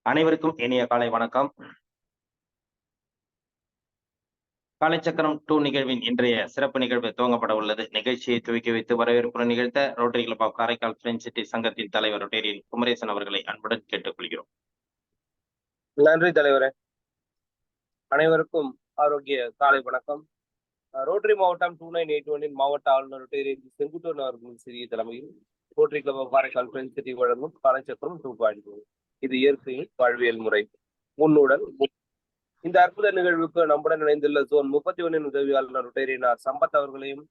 அனைவருக்கும் இனிய காலை வணக்கம். காலைச்சக்கரம் 2 நிகழ்வின் இன்றைய சிறப்பு நிகழ்வு துவங்கப்பட உள்ளது. நிகழ்ச்சியை துவக்கி வைத்து வரவேற்புடன் நிகழ்த்த Rotary club of Karaikal Friends City சங்கத்தின் தலைவர் ரொட்டேரியன் குமரேசன் அவர்களை அன்புடன் கேட்டுக்கொள்கிறோம். நன்றி தலைவரே. அனைவருக்கும் ஆரோக்கிய காலை வணக்கம். ரோட்டரி மாவட்டம் 2981 மாவட்ட ஆளுநர் ரொட்டேரியன் செங்குட்டுவன் அவர்களின் சிறிய தலைமையில் Rotary club of Karaikal Friends City வழங்கும் காலைச்சக்கரம் 2.0. இது இயற்கையின் வாழ்வியல் முறை முன்னுடன். இந்த அற்புத நிகழ்வுக்கு நம்முடன் இணைந்துள்ள ஜோன் 31 உதவியாளர் ரொட்டேரியன் சம்பத் அவர்களையும்,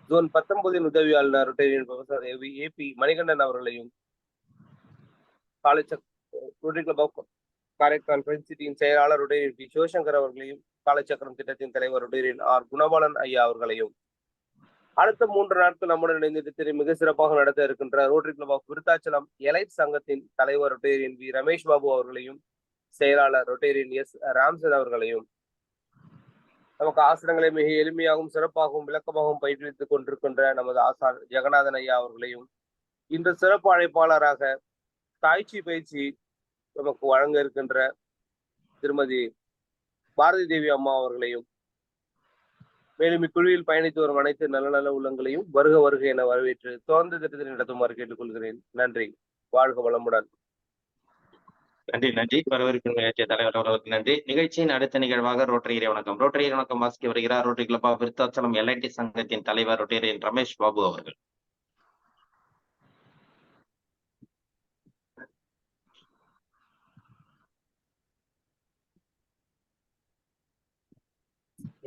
ஜோன் 19 உதவியாளர் ரொட்டேரியன் ப்ரொஃபசர் ஏபி மணிகண்டன் அவர்களையும், rotary club of Karaikal friends சிட்டியின் செயலாளர் ரொட்டேரியன் பி சிவசங்கர் அவர்களையும், காலைச்சக்கரம் திட்டத்தின் தலைவர் ரொட்டேரியன் ஆர் குணபாலன் ஐயா அவர்களையும், அடுத்த 3 நாட்கள் நம்முடன் இணைந்து திட்டத்தை மிக சிறப்பாக நடத்த இருக்கின்ற Rotary club of Virudhachalam Elite சங்கத்தின் தலைவர் ரொட்டேரியன் வி ரமேஷ் பாபு அவர்களையும், செயலாளர் ரொட்டேரியன் எஸ் ராம்சன் அவர்களையும், நமக்கு ஆசனங்களை மிக எளிமையாகவும் சிறப்பாகவும் விளக்கமாகவும் பயிற்றுவித்துக் கொண்டிருக்கின்ற நமது ஆசான் ஜெகநாதன் ஐயா அவர்களையும், இன்று சிறப்பு அழைப்பாளராக தாய்ச்சி பயிற்சி நமக்கு வழங்க இருக்கின்ற திருமதி பாரதி தேவி அம்மா அவர்களையும், மேலும் இக்குழுவில் பயணித்து வரும் அனைத்து நல்ல நல்ல உள்ளங்களையும் வருக வருக என வரவேற்று தொடர்ந்து திட்டத்தை நடத்துமாறு கேட்டுக்கொள்கிறேன். நன்றி. வாழ்க வளமுடன். நன்றி. வரவேற்பு நிகழ்ச்சிய தலைவர் அவர்களுக்கு நன்றி. நிகழ்ச்சியின் அடுத்த நிகழ்வாக ரோட்டரி வணக்கம். ரோட்டரி வணக்கம் வாசிக்க வருகிறார் Rotary club of Virudhachalam Elite சங்கத்தின் தலைவர் ரொட்டேரியன் ரமேஷ் பாபு அவர்கள்.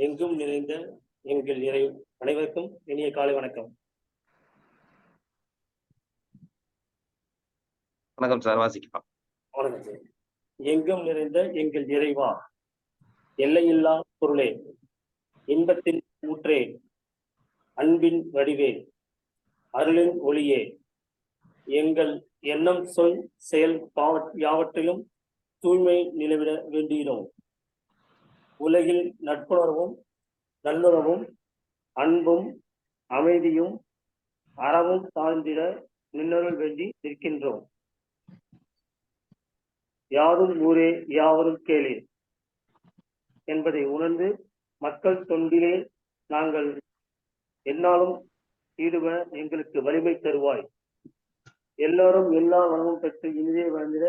எங்கும் நிறைந்த எங்கள் இறை அனைவருக்கும் இனிய காலை வணக்கம். வணக்கம் சார், வாசிக்கலாம். வணக்கம் சார். எங்கும் நிறைந்த எங்கள் இறைவா, எல்லையில்லா பொருளே, இன்பத்தின் ஊற்றே, அன்பின் வடிவே, அருளின் ஒளியே, எங்கள் எண்ணம் சொல் செயல் யாவற்றிலும் தூய்மை நிலவிட வேண்டுகிறோம். உலகில் நட்புணர்வும் நல்லுறவும் அன்பும் அமைதியும் அறவும் தாழ்ந்திட நின்னருள் வேண்டி நிற்கின்றோம். யாரும் ஊரே யாவரும் கேளே என்பதை உணர்ந்து மக்கள் தொண்டிலே நாங்கள் எந்நாளும் ஈடுப எங்களுக்கு வலிமை தருவாய். எல்லாரும் எல்லா வளமும் பெற்று இனிதே வாழ்ந்திட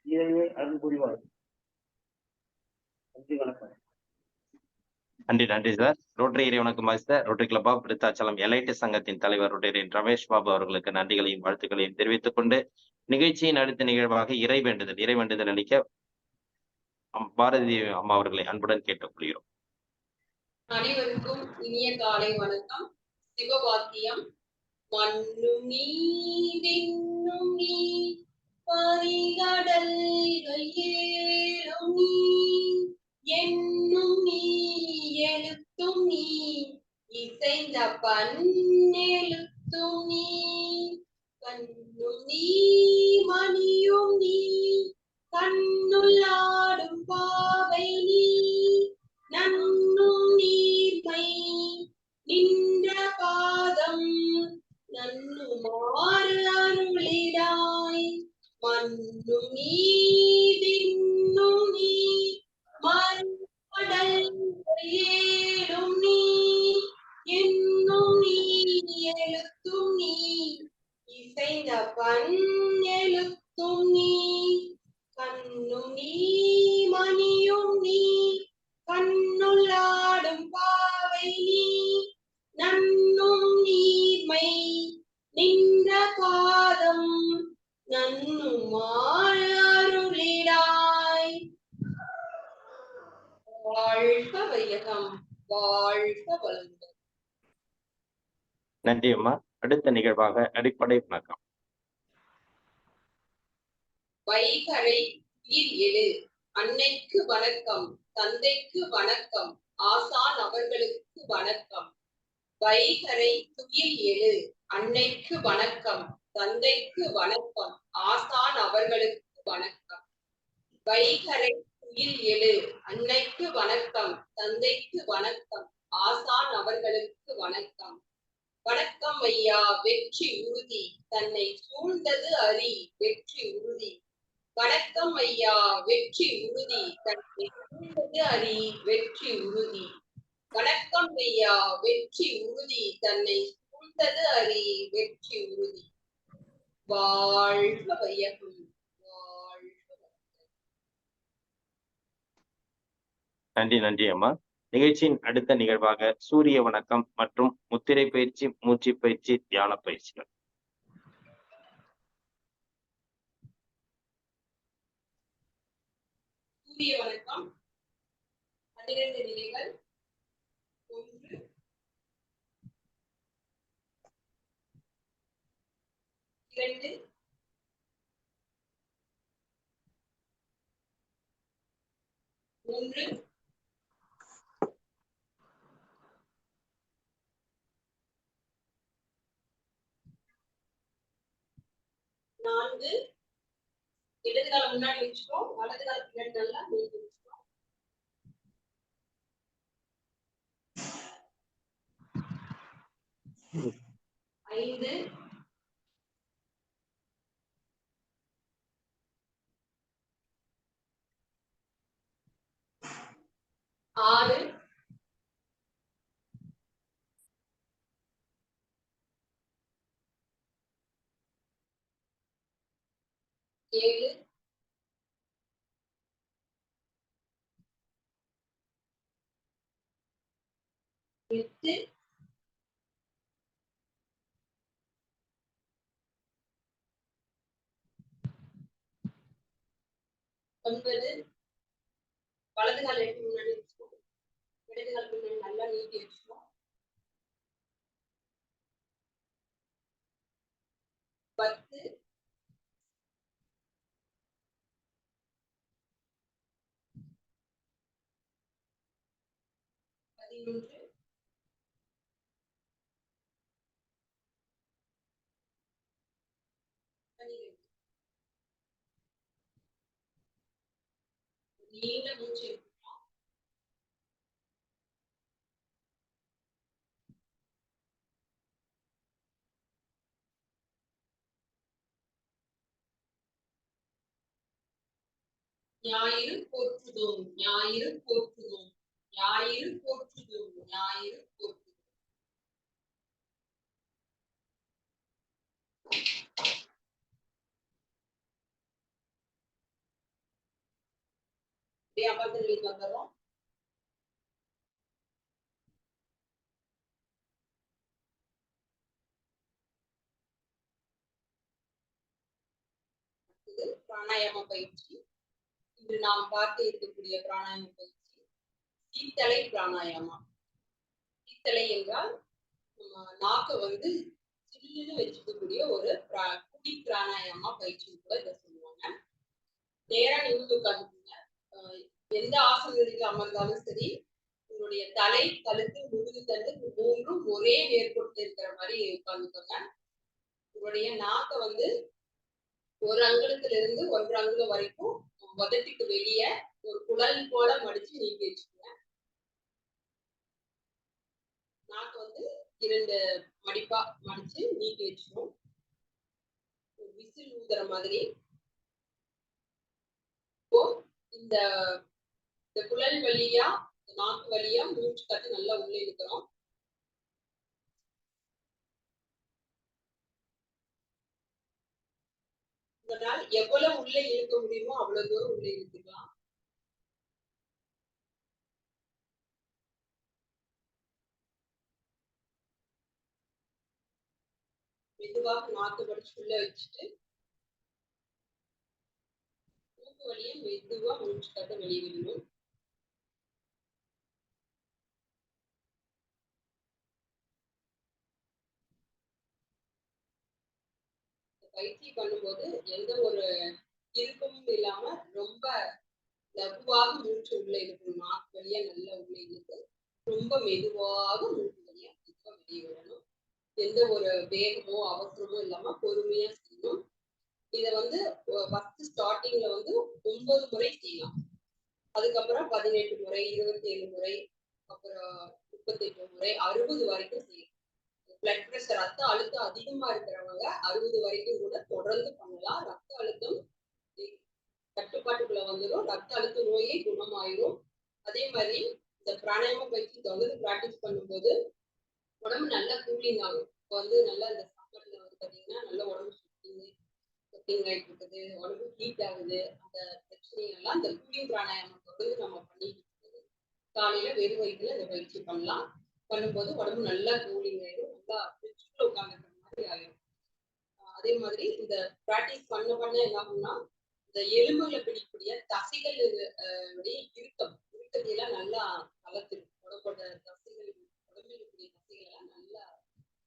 இறைவே அருள் புரிவாய். நன்றி, வணக்கம். நன்றி சார். ரோட்டரி இறைவனுக்கு வாசித்த Rotary club of Virudhachalam Elite சங்கத்தின் தலைவர் ரொட்டேரியன் ரமேஷ் பாபு அவர்களுக்கு நன்றிகளையும் வாழ்த்துக்களையும் தெரிவித்துக் கொண்டு நிகழ்ச்சியின் அடுத்த நிகழ்வாக இறை வேண்டுதல் அளிக்க பாரதி அம்மா அவர்களை அன்புடன் கேட்டுக்கொள்கிறோம். அனைவருக்கும் இனிய காலை வணக்கம். சிவவாக்கியம். மண்ணும் நீரும் நீ, பரிகடல்கள் ஏழும் நீ, எண்ணும் நீ எழுத்தும் நீ, இசைந்த பண்ணெழுத்தும் நீ, கண்ணும் நீ மணியும் நீ, கண்ணுள்ளாடும் பாவை நீ, நன்னும் நீர்மை நின்ற பாதம் நன்னுமாறு அருளிடாய். மண்ணும் நீ விண்ணும் நீ, மறுகடல் ஏடும் நீ, எண்ணும் நீ எழுத்தும் நீ, இசைந்த பண் எழுத்தும் நீ, கண்ணும் நீ மணியும் நீ, கண்ணுள்ளாடும் பாவை நீ, நன்னும் நீர்மை நின்ற பாதம் நன்னுமாறு அருளிடாய். வாழ்க வையகம், வாழ்க வளமுடன். நன்றி அம்மா. அடுத்த நிகழ்வாக அடிப்படை வணக்கம். வைகரை எழு அன்னைக்கு வணக்கம், தந்தைக்கு வணக்கம், ஆசான் அவர்களுக்கு வணக்கம். வைகரை துயில் எழு அன்னைக்கு வணக்கம், தந்தைக்கு வணக்கம், ஆசான் அவர்களுக்கு வணக்கம். வைகரை துயில் எழு அன்னைக்கு வணக்கம், தந்தைக்கு வணக்கம், ஆசான் அவர்களுக்கு வணக்கம். வணக்கம் ஐயா, வெற்றி உறுதி, தன்னை சூழ்ந்தது அறி வெற்றி உறுதி. வணக்கம் ஐயா வெற்றி உறுதி தன்னை சூழ்ந்தது அறி வெற்றி உறுதி. வணக்கம் ஐயா வெற்றி உறுதி தன்னை சூழ்ந்தது அறி வெற்றி உறுதி. வாழ்க வையகம் வாழ்க வளமுடன். நன்றி நன்றி அம்மா. நிகழ்ச்சியின் அடுத்த நிகழ்வாக சூரிய வணக்கம் மற்றும் முத்திரை பயிற்சி, மூச்சு பயிற்சி, தியான பயிற்சிகள். சூரிய வணக்கம் 12 நிலைகள். 1 2 3 4. இடது கால முன்னாடி வச்சுக்கோ, வலது கால பின்னாடி நல்லா நீட்டி வச்சுக்கோ. 5 6 7 8 9. வலது கால எடுத்து முன்னாடி வச்சுக்கோ, இடது கால பின்னாடி நல்லா நீட்டி வச்சுக்கோ. 10 11 12. நீல மூச்சு எடுத்துக்கலாம். ஞாயிறு போற்றுதும் ஞாயிறு போற்றுதும் ஞாயிறு போற்றுதும் ஞாயிறு போற்றுதும். அமர்ந்தலில் வந்துடும். பிராணாயாம பயிற்சி. இன்று நாம் பார்க்க இருக்கக்கூடிய பிராணாயாம பயிற்சி சீத்தலை பிராணாயாமா. சீத்தலை என்றால் நாக்கை வந்து சில்லுன்னு வச்சுக்கக்கூடிய ஒரு குடி பிராணாயாமா பயிற்சி கூட இதை சொல்லுவாங்க. நேரா நிமிர்ந்து உட்கார்ந்துக்குங்க. எந்த ஆசனத்தில் அமர்ந்தாலும் சரி, உங்களுடைய தலை, கழுத்து, முதுகு தண்டு மூன்றும் ஒரே நேர்கோட்டில் இருக்கிற மாதிரி உட்கார்ந்துக்கோங்க. உங்களுடைய நாக்கை வந்து ஒரு அங்குலத்துல இருந்து 1 அங்குலம் வரைக்கும் உதட்டுக்கு வெளியே ஒரு குழல் போல மடிச்சு நீக்கி வச்சுக்கோங்க. நாக்கு வந்து 2 மடிப்பா மடிச்சு நீக்கி வச்சுக்கணும். ஒரு விசில் ஊதுற மாதிரி. இப்போ இந்த குழல் வழியா, நாக்கு வழியா மூச்சு காத்து நல்லா உள்ளே இழுக்கிறோம். உங்களால் எவ்வளவு உள்ளே இழுக்க முடியுமோ அவ்வளவு தூரம் உள்ளே இழுத்துக்கலாம். மெதுவாக நாக்கு வடிச்சு உள்ள வச்சுட்டு மூக்கு வழியா மெதுவா மூச்சு காத்த வெளியே விடணும். பயிற்சி பண்ணும்போது எந்த ஒரு இறுக்கமும் இல்லாம ரொம்ப லகுவாக மூச்சு உள்ள இழுக்கணும். நாக்கு வழியா நல்லா உள்ள இழுத்து ரொம்ப மெதுவாக மூச்சு வழியா மெதுவா வெளியே விடணும். எந்த ஒரு வேகமோ அவசரமோ இல்லாம பொறுமையா செய்யணும். இத வந்து ஃபர்ஸ்ட் ஸ்டார்டிங்ல வந்து 9 முறை செய்யலாம். அதுக்கப்புறம் 18 முறை, 27 முறை, அப்புறம் 38 முறை, 60 வரைக்கும் செய்யலாம். பிளட் பிரஷர், ரத்த அழுத்தம் அதிகமா இருக்கிறவங்க 60 வரைக்கும் கூட தொடர்ந்து பண்ணலாம். ரத்த அழுத்தம் கட்டுப்பாட்டுக்குள்ள வந்துடும். ரத்த அழுத்த நோயே குணமாயிரும். அதே மாதிரி இந்த பிராணாயாம பயிற்சி தொடர்ந்து பிராக்டிஸ் பண்ணும்போது உடம்பு நல்லா கூலிங் ஆகும். இப்போ வந்து நல்லா இந்த சம்மர்ல வந்து பாத்தீங்கன்னா நல்லா உடம்பு சுத்திங் ஆயிட்டு இருக்குது, உடம்பு ஹீட் ஆகுது. அந்த பிரச்சனைகள்லாம் இந்த கூலிங் பிராணாயாமம் தொடர்ந்து நம்ம பண்ணிட்டு இருக்குது. காலையில வெறும் வயிற்றுல இந்த பயிற்சி பண்ணலாம். பண்ணும்போது உடம்பு நல்லா கூலிங் ஆயிடும். நல்லா ஃப்ரிட்ஜுக்குள்ள உட்காந்துருக்கிற மாதிரி ஆயிடும். அதே மாதிரி இந்த பிராக்டிஸ் பண்ண பண்ண என்ன ஆகும்னா இந்த எலும்புல பிடிக்கக்கூடிய தசைகள் இறுக்கத்தையெல்லாம் நல்லா வளர்த்துடும். உடம்போட தசைகள், உடம்பில் இருக்கக்கூடிய தசைகள் எல்லாம் நல்லா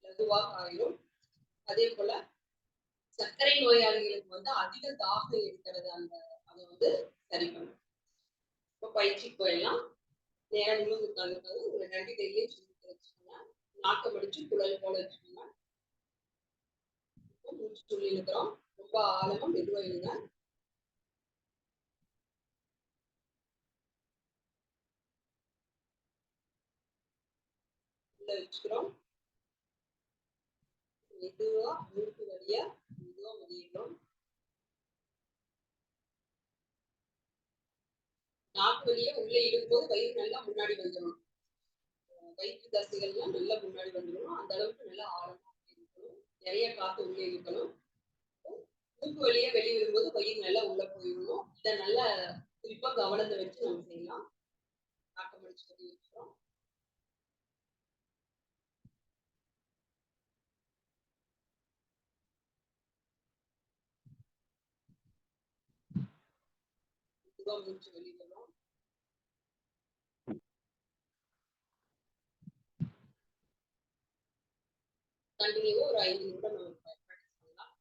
லகுவாக ஆயிடும். அதே போல சர்க்கரை நோயாளிகளுக்கு வந்து அதிக தாகம் இருக்கிறது, அதை வந்து சரி பண்ணும். இப்போ பயிற்சிக்கு போயிடலாம். நேரம் நிமிர்ந்து உட்காந்துருக்காங்க. ஒரு 2 கையிலேயே சுருக்கி வச்சுக்கோங்க. நாக்கை மடிச்சு குழல் போல வச்சுக்கோங்க. மூச்சு சொல்லி இருக்கிறோம். ரொம்ப ஆழமா மெதுவா இருங்க. உள்ள வச்சுக்கிறோம். மெதுவா மூக்கு வழியா மெதுவா வெளியிடும். நாக்கு வழியா உள்ள இழுக்கும்போது வயிறு நல்லா முன்னாடி வந்துடும். வயிற்று தசைகள்லாம் நல்லா முன்னாடி வந்துடும். அந்த அளவுக்கு நல்லா ஆழமா இருக்கணும். நிறைய காத்து உள்ளே இழுக்கணும். மூக்கு வழியா வெளியே வரும்போது வயிறு நல்லா உள்ள போயிடணும். இதை நல்லா குறிப்பா கவனத்தை வச்சு நம்ம செய்யலாம். நாக்க முடிச்சு வெளியே வச்சுக்கிறோம். மெதுவா மூச்சு வெளியே வரும். கண்டினியூவா ஒரு 5 நிமிடம் நம்ம ப்ராக்டிஸ் பண்ணலாம்.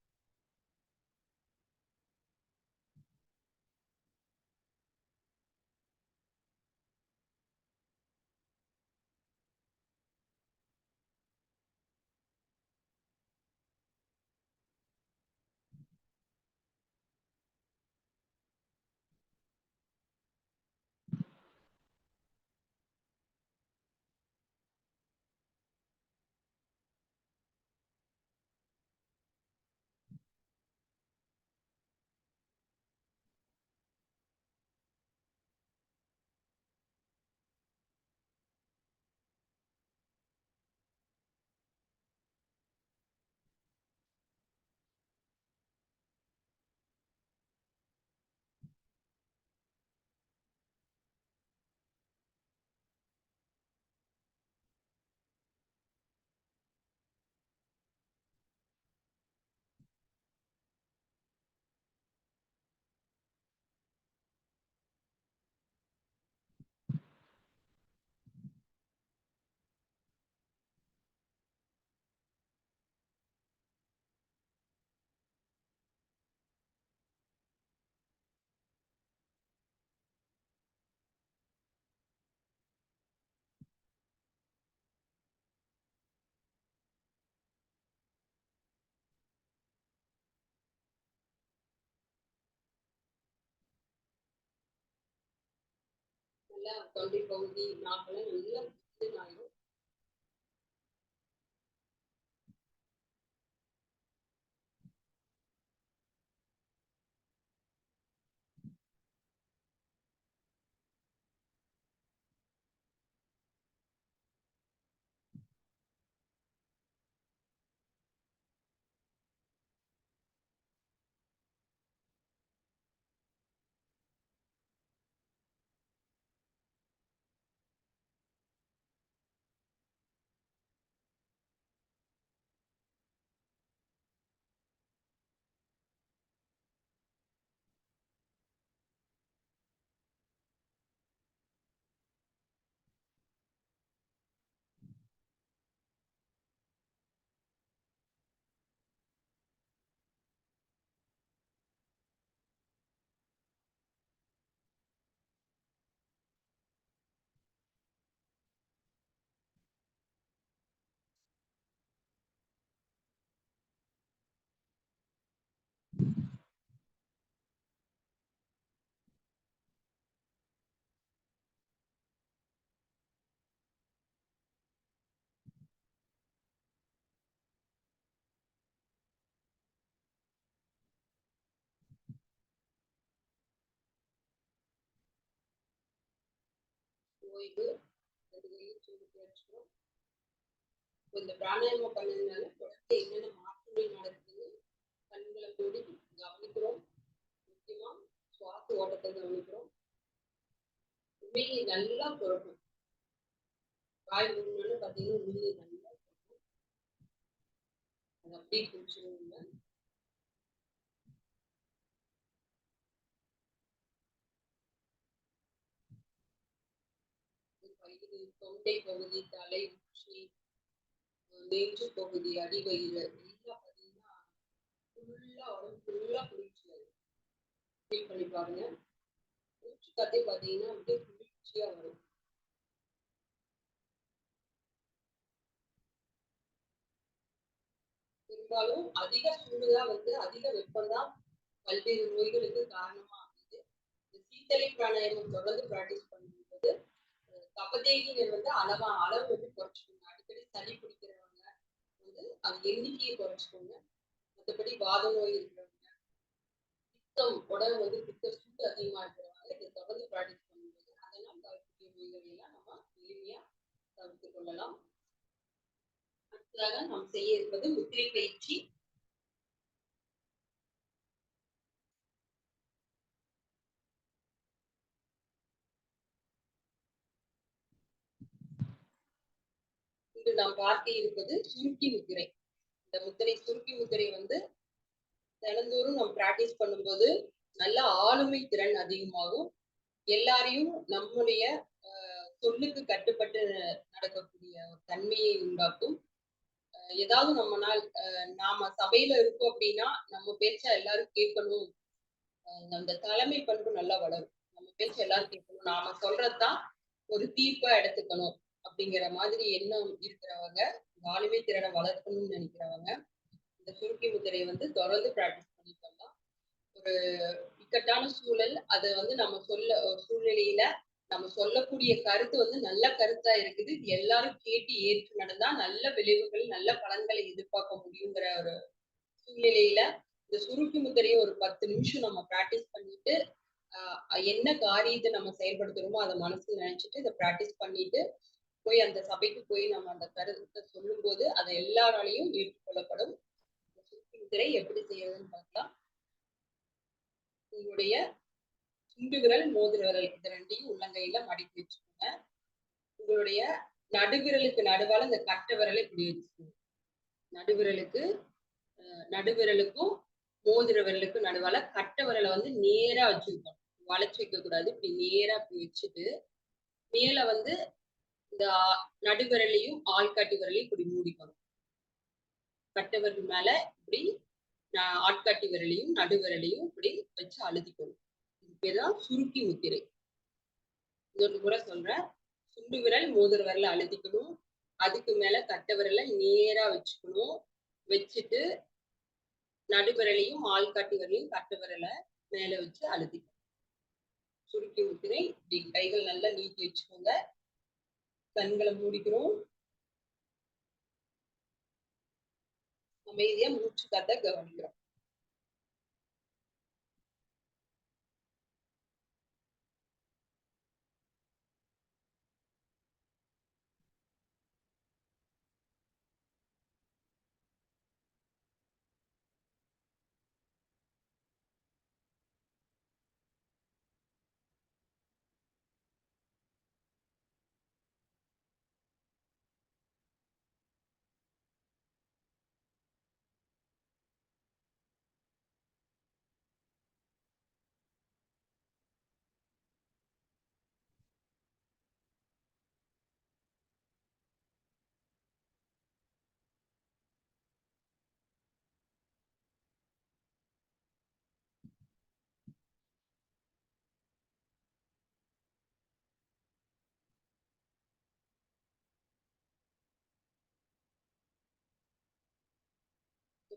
நல்லா தொண்டை பகுதி நாக்கெல்லாம் நல்லா ஆயிடும். ஓய்வு, 2 கையும் சுருட்டி வச்சுக்கிறோம். இந்த பிராணாயாமம் பண்ணதுனால உடம்புல என்னென்ன மாற்றங்கள் நடக்குது கண்களை மூடி கவனிக்கிறோம். முக்கியமா சுவாச ஓட்டத்தை கவனிக்கிறோம். உண்மையை நல்லா குறைக்கும். வாய் மூடணும்னு பார்த்தீங்கன்னா உண்மையை நல்லா குறைக்கும். அது அப்படியே குடிச்சிருவாங்க. வயிறு, தொண்டை பகுதி, தலை, உச்சி, நெஞ்சு பகுதி, அடிவயிறு எல்லாம் பார்த்தீங்கன்னா ஃபுல்லா உடம்பு ஃபுல்லா குளிர்ச்சியா ஃபீல் பண்ணி பாருங்க. மூச்சு காத்தே பார்த்தீங்கன்னா அப்படியே குளிர்ச்சியா வரும். பெரும்பாலும் அதிக சூடுதான் அதிக வெப்பம்தான் பல்வேறு நோய்களுக்கு காரணமா அமையுது. இந்த சீத்தலை பிராணாயாமம் தொடர்ந்து பிராக்டிஸ் பண்ணும்போது கபதேகிகள் அளவு குறைச்சிக்கோங்க. அடிக்கடி சளி பிடிக்கிறவங்க அது எண்ணிக்கையை குறைச்சிக்கோங்க. மற்றபடி வாத நோய் இருக்கிறவங்க, பித்தம் உடம்பு பித்த சூடு அதிகமா இருக்கிறவங்க இதை தொடர்ந்து பிராக்டிஸ் பண்ணும்போது அதெல்லாம் வரக்கூடிய நோய்களை எல்லாம் நம்ம எளிமையா தவிர்த்து கொள்ளலாம். அடுத்ததாக நாம் செய்ய இருப்பது முத்திரை பயிற்சி. இன்று நாம் பார்க்க இருப்பது சுருக்கி முத்திரை. இந்த முத்திரை சுருக்கி முத்திரை தினந்தோறும் நம்ம பிராக்டிஸ் பண்ணும்போது நல்ல ஆளுமை திறன் அதிகமாகும். எல்லாரையும் நம்முடைய சொல்லுக்கு கட்டுப்பட்டு நடக்கக்கூடிய ஒரு தன்மையை உண்டாக்கும். ஏதாவது நாம சபையில இருக்கோம் அப்படின்னா நம்ம பேச்ச எல்லாரும் கேட்கணும். அந்த தலைமை பண்பு நல்லா வளரும். நம்ம பேச்ச எல்லாரும் கேட்கணும். நாம சொல்றதுதான் ஒரு தீர்ப்பா எடுத்துக்கணும் அப்படிங்கிற மாதிரி எண்ணம் இருக்கிறவங்க, ஆளுமை திறனை வளர்க்கணும்னு நினைக்கிறவங்க இந்த சுருக்கி முத்திரையை தொடர்ந்து பிராக்டிஸ் பண்ணிட்டு வரலாம். ஒரு இக்கட்டான சூழல் அதை நம்ம சூழ்நிலையில நம்ம சொல்லக்கூடிய கருத்து நல்ல கருத்தா இருக்குது. இது எல்லாரும் கேட்டு ஏற்று நடந்தா நல்ல விளைவுகள், நல்ல பலன்களை எதிர்பார்க்க முடியுங்கிற ஒரு சூழ்நிலையில இந்த சுருக்கி முத்திரையை ஒரு 10 நிமிஷம் நம்ம பிராக்டிஸ் பண்ணிட்டு என்ன காரியத்தை நம்ம செயல்படுத்துறோமோ அதை மனசுல நினைச்சிட்டு இதை பிராக்டிஸ் பண்ணிட்டு போய் அந்த சபைக்கு போய் நம்ம அந்த கருத்தை சொல்லும் போது அதை எல்லாராலையும் ஏற்றுக்கொள்ளப்படும். சுருக்கி முத்திரை எப்படி செய்யறதுன்னு பார்க்கலாம். உங்களுடைய சுண்டு விரல், மோதிர விரல் இது ரெண்டையும் உள்ளங்கையில மடக்கி வச்சுக்கோங்க. உங்களுடைய நடுவிரலுக்கு நடுவால இந்த கட்டை விரலை இப்படி வச்சுக்கோங்க. நடுவிரலுக்கும் மோதிர விரலுக்கும் நடுவால கட்டை விரலை நேரா வச்சுக்கணும். வளைச்சு வைக்க கூடாது. இப்படி நேரா இப்படி வச்சுட்டு மேல இந்த நடுவிரலையும் ஆள்காட்டி விரலையும் இப்படி மூடிக்கணும். கட்டை விரல் மேல இப்படி ஆட்காட்டி விரலையும் நடுவிரலையும் இப்படி வச்சு அழுத்திக்கணும். இது பேர்தான் சுருக்கி முத்திரை. இன்னொரு முறை சொல்றேன். சுண்டு விரல், மோதிர விரலை அழுத்திக்கணும். அதுக்கு மேல கட்டை விரலை நேரா வச்சுக்கணும். வச்சுட்டு நடுவிரலையும் ஆள்காட்டி விரலையும் கட்டை விரலை மேல வச்சு அழுத்திக்கணும். சுருக்கி முத்திரை. இப்படி கைகள் நல்லா நீட்டி வச்சுக்கோங்க. கண்களை மூடிக்கிறோம். அமைதியா மூச்சு காத்த கவனிக்கிறோம்.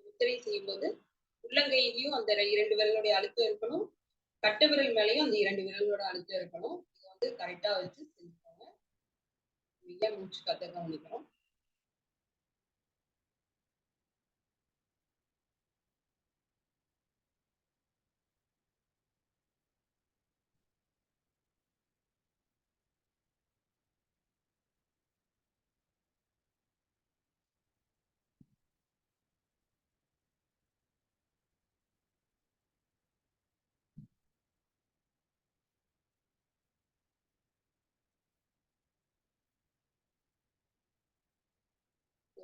முத்திரை செய்யும்போது உள்ளங்கையிலையும் அந்த 2 விரலுடைய அழுத்தம் இருக்கணும். கட்டை விரல் மேலையும் அந்த 2 விரலோட அழுத்தம் இருக்கணும். இதை கரெக்டா வச்சு செஞ்சுக்கோங்க. மிக மூச்சு காத்த கவனிக்கணும்.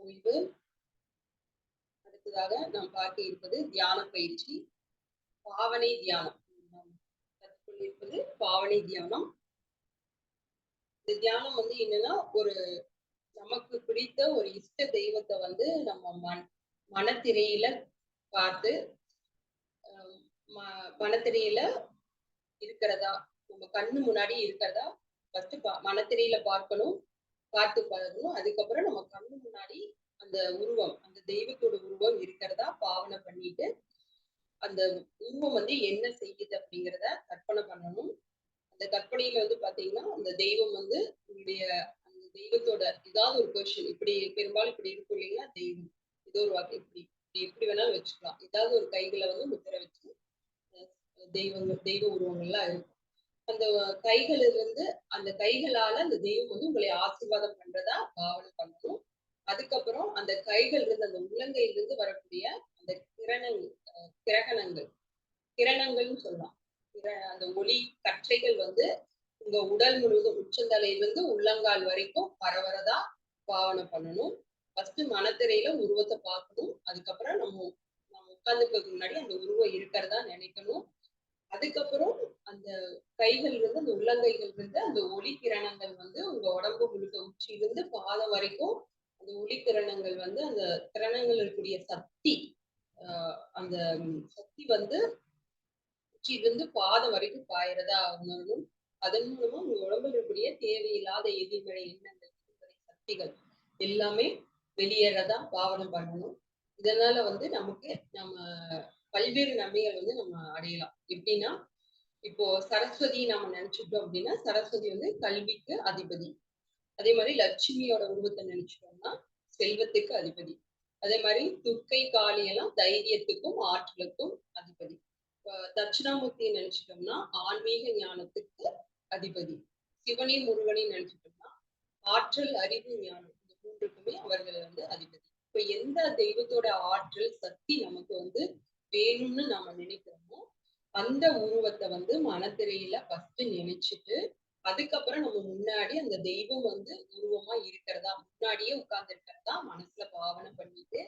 ஓய்வு. அடுத்ததாக நாம் பார்க்க இருப்பது தியான பயிற்சி, பாவனை தியானம். நாம் கற்றுக்கொண்டிருப்பது பாவனை தியானம். இந்த தியானம் வந்து என்னன்னா, ஒரு நமக்கு பிடித்த ஒரு இஷ்ட தெய்வத்தை வந்து நம்ம மனத்திரையில பார்த்து, மனத்திரையில இருக்கிறதா, நம்ம கண்ணு முன்னாடி இருக்கிறதா ஃபர்ஸ்ட் மனத்திரையில பார்க்கணும், பார்த்து பழகணும். அதுக்கப்புறம் நம்ம கண்ணு முன்னாடி அந்த உருவம், அந்த தெய்வத்தோட உருவம் இருக்கிறதா பாவனை பண்ணிட்டு, அந்த உருவம் வந்து என்ன செய்யுது அப்படிங்கிறத கற்பனை பண்ணணும். அந்த கற்பனையில வந்து பாத்தீங்கன்னா, அந்த தெய்வம் வந்து உங்களுடைய அந்த தெய்வத்தோட ஏதாவது ஒரு பொசிஷன், இப்படி பெரும்பாலும் இப்படி இருக்கும் இல்லைங்களா, தெய்வம் ஏதோ ஒரு வாக்கு இப்படி எப்படி வேணாலும் வச்சுக்கலாம். ஏதாவது ஒரு கைகளை வந்து முத்திரை வச்சு தெய்வ உருவங்கள்லாம் இருக்கும். அந்த கைகள் இருந்து அந்த கைகளால அந்த தெய்வம் வந்து உங்களை ஆசீர்வாதம் பண்றதா பாவனை பண்ணணும். அதுக்கப்புறம் அந்த கைகள் இருந்து அந்த உள்ளங்கையிலிருந்து வரக்கூடிய அந்த கிரணங்கள்னு சொல்லலாம். அந்த ஒளி கற்றைகள் வந்து உங்க உடல் முழுவதும் உச்சந்தலையிலிருந்து உள்ளங்கால் வரைக்கும் பரவறதா பாவனை பண்ணணும். ஃபர்ஸ்ட் மனத்திரையில உருவத்தை பார்க்கணும். அதுக்கப்புறம் நம்ம உட்கார்ந்துக்கிறதுக்கு முன்னாடி அந்த உருவம் இருக்கிறதா நினைக்கணும். அதுக்கப்புறம் அந்த கைகள் இருந்து அந்த உள்ளங்கைகள் இருந்து அந்த ஒளி கிரணங்கள் வந்து உங்க உடம்பு முழுக்க உச்சியிலிருந்து பாதம் வரைக்கும் அந்த ஒளி கிரணங்கள் வந்து அந்த கிரணங்கள் இருக்கக்கூடிய சக்தி, அந்த சக்தி வந்து உச்சியிலிருந்து பாதம் வரைக்கும் பாயறதா உணரணும். அதன் மூலமா உங்க உடம்புல இருக்கக்கூடிய தேவையில்லாத எதிர்மறை எண்ணங்கள், சக்திகள் எல்லாமே வெளியேறதா பாவனை பண்ணணும். இதனால வந்து நமக்கு நம்ம பல்வேறு நன்மைகள் வந்து நம்ம அடையலாம். எப்படின்னா, இப்போ சரஸ்வதி நாம நினைச்சுட்டோம் அப்படின்னா, சரஸ்வதி வந்து கல்விக்கு அதிபதி. அதே மாதிரி லட்சுமியோட உருவத்தை நினைச்சிட்டோம்னா செல்வத்துக்கு அதிபதி. அதே மாதிரி துர்க்கை காளி எல்லாம் தைரியத்துக்கும் ஆற்றலுக்கும் அதிபதி. தட்சிணாமூர்த்தியை நினைச்சிட்டோம்னா ஆன்மீக ஞானத்துக்கு அதிபதி. சிவனி முருகனை நினைச்சிட்டோம்னா ஆற்றல், அறிவு, ஞானம் இந்த மூன்றுக்குமே அவர்கள் வந்து அதிபதி. இப்ப எந்த தெய்வத்தோட ஆற்றல் சக்தி நமக்கு வந்து வேணும்னு நாம நினைக்கிறோமோ அந்த உருவத்தை வந்து மனத்திரையில ஃபர்ஸ்ட் நினைச்சிட்டு, அதுக்கப்புறம் நம்ம முன்னாடி அந்த தெய்வம் வந்து உருவமா இருக்கிறதா, முன்னாடியே உட்கார்ந்து இருக்கிறதா மனசுல பாவனை பண்ணிட்டு,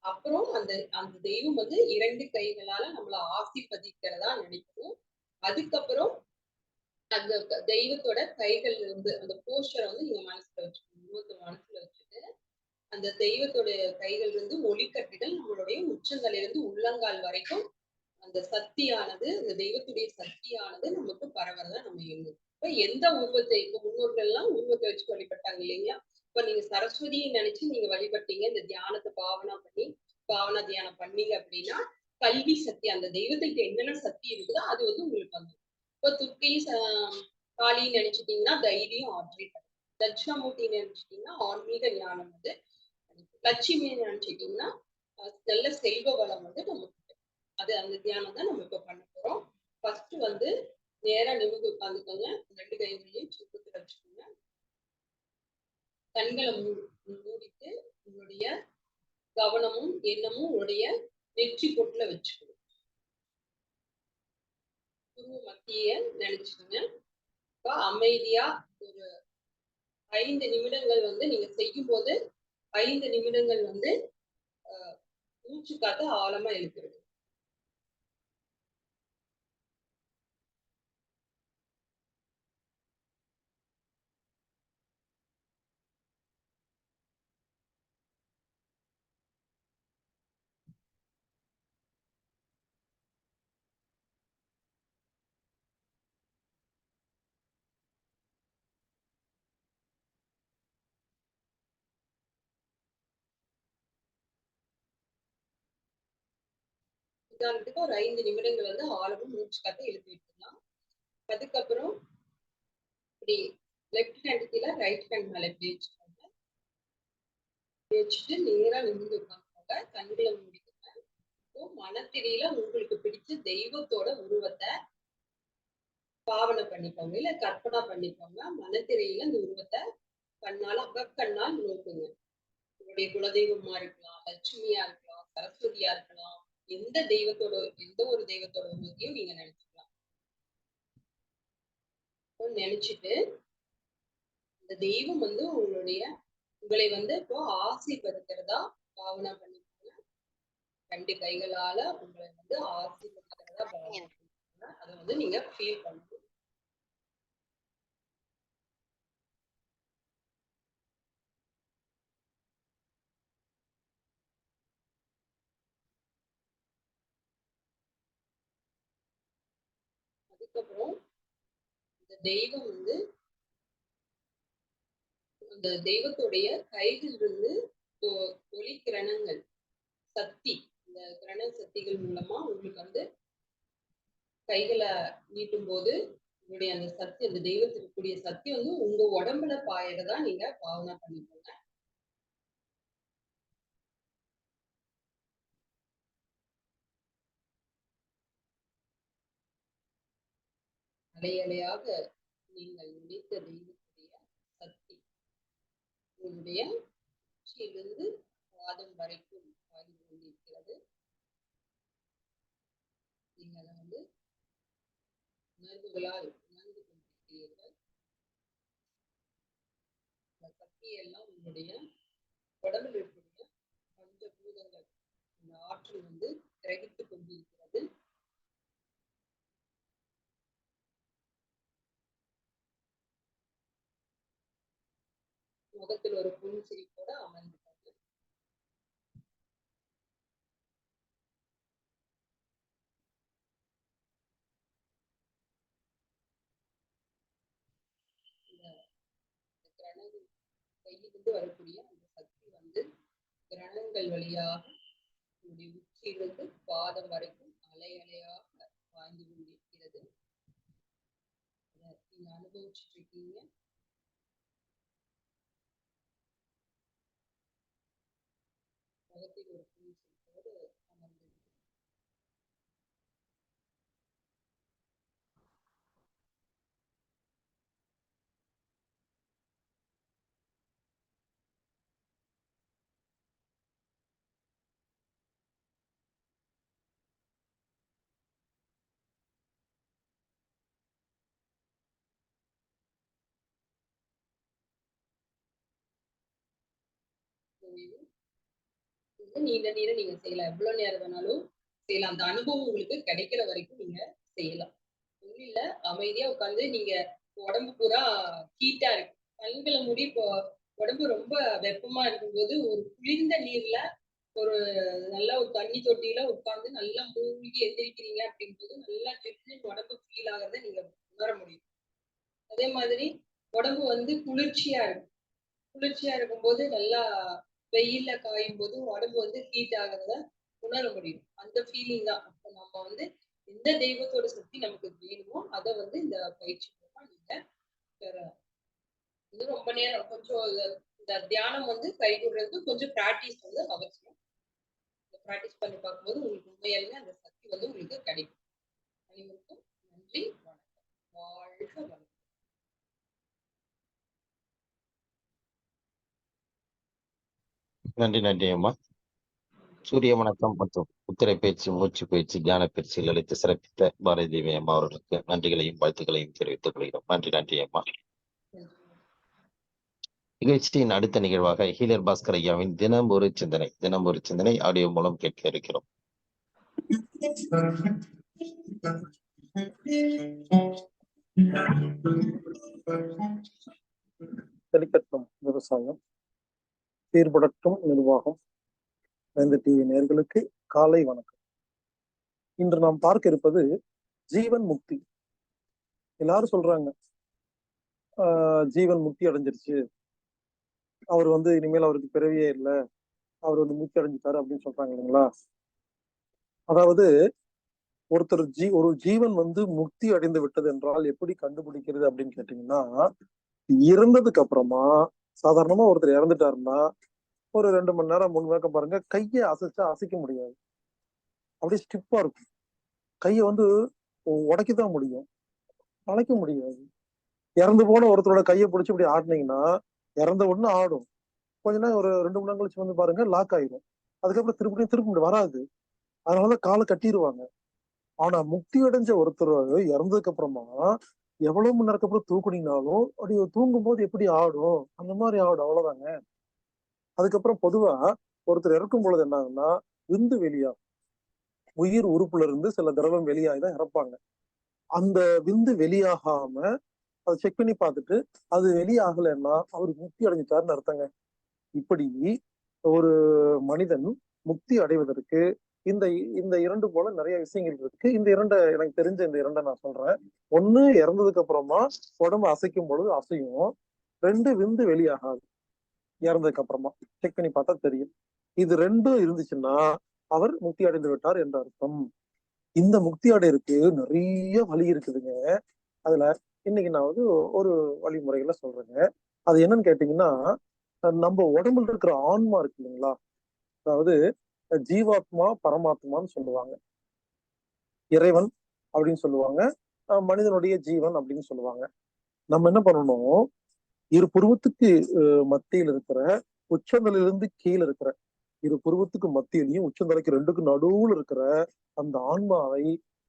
அப்புறம் அந்த அந்த தெய்வம் வந்து 2 கைகளால நம்மள ஆசீர்வதிக்கிறதா நினைக்கணும். அதுக்கப்புறம் அந்த தெய்வத்தோட கைகள் இருந்து அந்த போஸ்டரை வந்து நீங்க மனசுல வச்சுக்கணும். உருவத்தை மனசுல வச்சுட்டு, அந்த தெய்வத்தோட கைகள் இருந்து ஒளிக்கற்றைகள் நம்மளுடைய உச்சந்தலையிலிருந்து உள்ளங்கால் வரைக்கும் அந்த சக்தியானது, அந்த தெய்வத்துடைய சக்தியானது நமக்கு பரவறதா நம்ம எண்ணும். இப்ப எந்த உருவத்தை, இப்ப முன்னோர்கள் எல்லாம் உருவத்தை வச்சு வழிபட்டாங்க இல்லைங்களா? இப்ப நீங்க சரஸ்வதியை நினைச்சு நீங்க வழிபட்டீங்க, இந்த தியானத்தை பாவனா தியானம் பண்ணீங்க அப்படின்னா, கல்வி சக்தி, அந்த தெய்வத்துக்கு என்னென்ன சக்தி இருக்குதோ அது வந்து உங்களுக்கு வந்துடும். இப்ப துர்க்கை காளின்னு நினைச்சிட்டீங்கன்னா தைரியம், ஆற்றல். தட்சிணாமூர்த்தி நினைச்சிட்டீங்கன்னா ஆன்மீக ஞானம் வந்து, லட்சுமியை நினைச்சிட்டீங்கன்னா நல்ல செல்வ வளம் வந்து நமக்கு. அது அந்த தியானம் தான் நம்ம இப்ப பண்ண போறோம். ஃபர்ஸ்ட் வந்து நேரா நிமிர்ந்து உட்கார்ந்துக்கோங்க. 2 கைகளையும் சுத்தத்துல வச்சுக்கோங்க. கண்களை மூடிட்டு உங்களுடைய கவனமும் எண்ணமும் உங்களுடைய நெற்றி பொட்டுல வச்சுக்கணும். குரு மத்திய நினைச்சுக்கோங்க. இப்ப அமைதியா ஒரு 5 நிமிடங்கள் வந்து நீங்க செய்யும் போது 5 நிமிடங்கள் வந்து மூச்சு காத்த ஆழமா இழுக்கிறது. உதாரணத்துக்கு ஒரு 5 நிமிடங்கள் வந்து ஆழமா மூச்சு காத்த இழுத்து விட்டுலாம். அதுக்கப்புறம் இப்படி லெஃப்ட் ஹேண்ட் கீழே ரைட் ஹேண்ட் மேல இப்படி வச்சுக்கோங்க. வச்சுட்டு நேரா நிமிர்ந்து உட்காந்துக்கோங்க. கண்களை மூடிக்கோங்க. இப்போ மனத்திரையில உங்களுக்கு பிடிச்ச தெய்வத்தோட உருவத்தை பாவனை பண்ணிக்கோங்க, இல்ல கற்பனா பண்ணிக்கோங்க. மனத்திரையில அந்த உருவத்தை கண்ணால் அகக்கண்ணால் நோக்குங்க. உங்களுடைய குலதெய்வமா இருக்கலாம், லட்சுமியா இருக்கலாம், சரஸ்வதியா இருக்கலாம், எந்த ஒரு தெய்வத்தோட உருவத்தையும் நீங்க நினைச்சுக்கலாம். நினைச்சிட்டு இந்த தெய்வம் வந்து உங்களுடைய உங்களை வந்து இப்போ ஆசீர்வதிக்கிறதா பாவனை பண்ணிக்கோங்க. 2 கைகளால உங்களை வந்து ஆசீர்வதிக்கிறதா பாவனை பண்ணிக்கோங்க. அதை வந்து நீங்க ஃபீல் பண்ணணும். அதுக்கப்புறம் இந்த தெய்வம் வந்து அந்த தெய்வத்துடைய கைகளிலிருந்து ஒளி கிரணங்கள் சக்தி, இந்த கிரண சக்திகள் மூலமா உங்களுக்கு வந்து கைகளை நீட்டும் போது உங்களுடைய அந்த சக்தி, அந்த தெய்வத்துக்கு கூடிய சக்தி வந்து உங்க உடம்புல பாயறதா நீங்க பாவனை பண்ணிக்கோங்க. அலை அலையாக நீங்கள் நினைத்த தெய்வத்துடைய சக்தி உங்களுடைய உச்சியிலிருந்து பாதம் வரைக்கும் பாய்ந்து கொண்டிருக்கிறது. நீங்கள் அதை வந்து உணர்வுகளால் உணர்ந்து கொண்டிருக்கிறீர்கள். அந்த சக்தியெல்லாம் உங்களுடைய உடம்பில் இருக்கக்கூடிய பஞ்சபூதங்கள், அந்த ஆற்றல் வந்து கிரகித்துக் கொண்டிருக்கிறது. முகத்தில் ஒரு புன்சிரிப்போட அமர்ந்துட்டாங்க. கிரணங்கள் கையிலிருந்து வரக்கூடிய அந்த சக்தி வந்து கிரணங்கள் வழியாக உங்களுடைய உச்சியிலிருந்து பாதம் வரைக்கும் அலை அலையாக பாய்ந்து கொண்டிருக்கிறது. நீங்க அனுபவிச்சுட்டு இருக்கீங்க. முகத்தில் ஒரு புன்சிரிப்போடு அமர்ந்து நீண்ட நேரம் நீங்க செய்யலாம். எவ்வளவு நேரம் வேணாலும் செய்யலாம். அந்த அனுபவம் உங்களுக்கு கிடைக்கிற வரைக்கும் நீங்க செய்யலாம். ஒண்ணும் இல்ல, அமைதியா உட்கார்ந்து நீங்க உடம்பு பூரா ஹீட்டா இருக்கு. கண்களை மூடி இப்போ உடம்பு ரொம்ப வெப்பமா இருக்கும்போது ஒரு குளிர்ந்த நீர்ல ஒரு நல்ல ஒரு தண்ணி தொட்டியில உட்கார்ந்து நல்லா மூழ்கி எந்திரிக்கிறீங்க அப்படிங்கும்போது நல்லா ஜில்லுன்னு உடம்பு ஃபீல் ஆகிறத நீங்க உணர முடியும். அதே மாதிரி உடம்பு வந்து குளிர்ச்சியா இருக்கும். குளிர்ச்சியா இருக்கும்போது நல்லா வெயில்ல காயும் போது உடம்பு வந்து ஹீட் ஆகுறத உணர முடியும். அந்த ஃபீலிங் தான். அப்ப நம்ம வந்து எந்த தெய்வத்தோட சக்தி நமக்கு வேணுமோ அதை வந்து இந்த பயிற்சி மூலமா நீங்க பெறலாம். இது ரொம்ப நேரம் கொஞ்சம் இந்த தியானம் வந்து கைகூடுறதுக்கு கொஞ்சம் பிராக்டிஸ் வந்து அவசியம். பிராக்டிஸ் பண்ணி பார்க்கும்போது உங்களுக்கு உண்மையாலுமே அந்த சக்தி வந்து உங்களுக்கு கிடைக்கும். அனைவருக்கும் நன்றி, வணக்கம். வாழ்க வளமுடன். நன்றி அம்மா. சூரிய வணக்கம் மற்றும் முத்திரை பயிற்சி, மூச்சு பயிற்சி, தியான பயிற்சியில் அளித்து சிறப்பித்த பாரதி தேவி அம்மா அவர்களுக்கு நன்றிகளையும் வாழ்த்துக்களையும் தெரிவித்துக் கொள்கிறோம். நன்றி அம்மா. நிகழ்ச்சியின் அடுத்த நிகழ்வாக ஹீலர் பாஸ்கர் ஐயாவின் தினம் ஒரு சிந்தனை ஆடியோ மூலம் கேட்க இருக்கிறோம். செழிக்கட்டும் விவசாயம், சீர்படட்டும் நிர்வாகம். இந்த டிவி நேயர்களுக்கு காலை வணக்கம். இன்று நாம் பார்க்க இருப்பது ஜீவன் முக்தி. எல்லாரும் சொல்றாங்க ஜீவன் முக்தி அடைஞ்சிருச்சு, அவர் வந்து இனிமேல் அவருக்கு பிறவியே இல்லை, அவர் வந்து முக்தி அடைஞ்சிட்டாரு அப்படின்னு சொல்றாங்க இல்லைங்களா? அதாவது ஒரு ஜீவன் வந்து முக்தி அடைந்து விட்டது என்றால் எப்படி கண்டுபிடிக்கிறது அப்படின்னு கேட்டீங்கன்னா, இறந்ததுக்கு அப்புறமா சாதாரணமா ஒருத்தர் இறந்துட்டாருன்னா ஒரு 2 மணி நேரம் 3 மணி நேரம் பாருங்க, கையை அசைக்க முடியாது, அப்படியே ஸ்டிப்பா இருக்கும். கையை வந்து உடைக்கத்தான் முடியும், அழைக்க முடியாது. இறந்து போன ஒருத்தரோட கையை பிடிச்சி இப்படி ஆடினீங்கன்னா இறந்த உடனே ஆடும், கொஞ்ச நேரம் ஒரு 2 மணி நேரம் கழிச்சு வந்து பாருங்க லாக் ஆயிடும். அதுக்கப்புறம் திரும்ப வராது. அதனாலதான் காலை கட்டிடுவாங்க. ஆனா முக்தி அடைஞ்ச ஒருத்தர் இறந்ததுக்கு அப்புறமா எவ்வளவு மணி நேரத்துக்கு அப்புறம் தூக்குனீங்கனாலும் அப்படி தூங்கும் போது எப்படி ஆடும் அந்த மாதிரி ஆடும், அவ்வளவுதாங்க. அதுக்கப்புறம் பொதுவா ஒருத்தர் இறக்கும் பொழுது என்ன ஆகுன்னா விந்து வெளியாகும். உயிர் உறுப்புல இருந்து சில திரவம் வெளியாகி தான் இறப்பாங்க. அந்த விந்து வெளியாகாம அதை செக் பண்ணி பார்த்துட்டு அது வெளியாகலைன்னா அவர் முக்தி அடைஞ்சிட்டாருன்னு அர்த்தங்க. இப்படி ஒரு மனிதன் முக்தி அடைவதற்கு இந்த இந்த இரண்டு போல நிறைய விஷயங்கள் இருக்கு. இந்த இரண்டை எனக்கு தெரிஞ்ச இந்த இரண்டை நான் சொல்றேன். ஒண்ணு, இறந்ததுக்கு அப்புறமா உடம்பு அசைக்கும் பொழுது அசையும். ரெண்டு, விந்து வெளியாகாது இறந்ததுக்கு அப்புறமா. செக் பண்ணி பார்த்தா தெரியும். இது ரெண்டும் இருந்துச்சுன்னா அவர் முக்தி அடைந்து விட்டார் என்ற அர்த்தம். இந்த முக்தி அடையிறதுக்கு நிறைய வழி இருக்குதுங்க. அதுல இன்னைக்கு நான் வந்து ஒரு வழிமுறைகளை சொல்றேங்க. அது என்னன்னு கேட்டீங்கன்னா, நம்ம உடம்புல இருக்கிற ஆன்மா இருக்கு இல்லைங்களா, அதாவது ஜீவாத்மா பரமாத்மான்னு சொல்லுவாங்க, இறைவன் அப்படின்னு சொல்லுவாங்க, மனிதனுடைய ஜீவன் அப்படின்னு சொல்லுவாங்க. நம்ம என்ன பண்ணணும், இரு புருவத்துக்கு மத்தியில் இருக்கிற உச்சந்தலையிலிருந்து கீழே இருக்கிற இரு புருவத்துக்கு மத்தியிலையும் உச்சந்தலைக்கு ரெண்டுக்கும் நடுவுல இருக்கிற அந்த ஆன்மாவை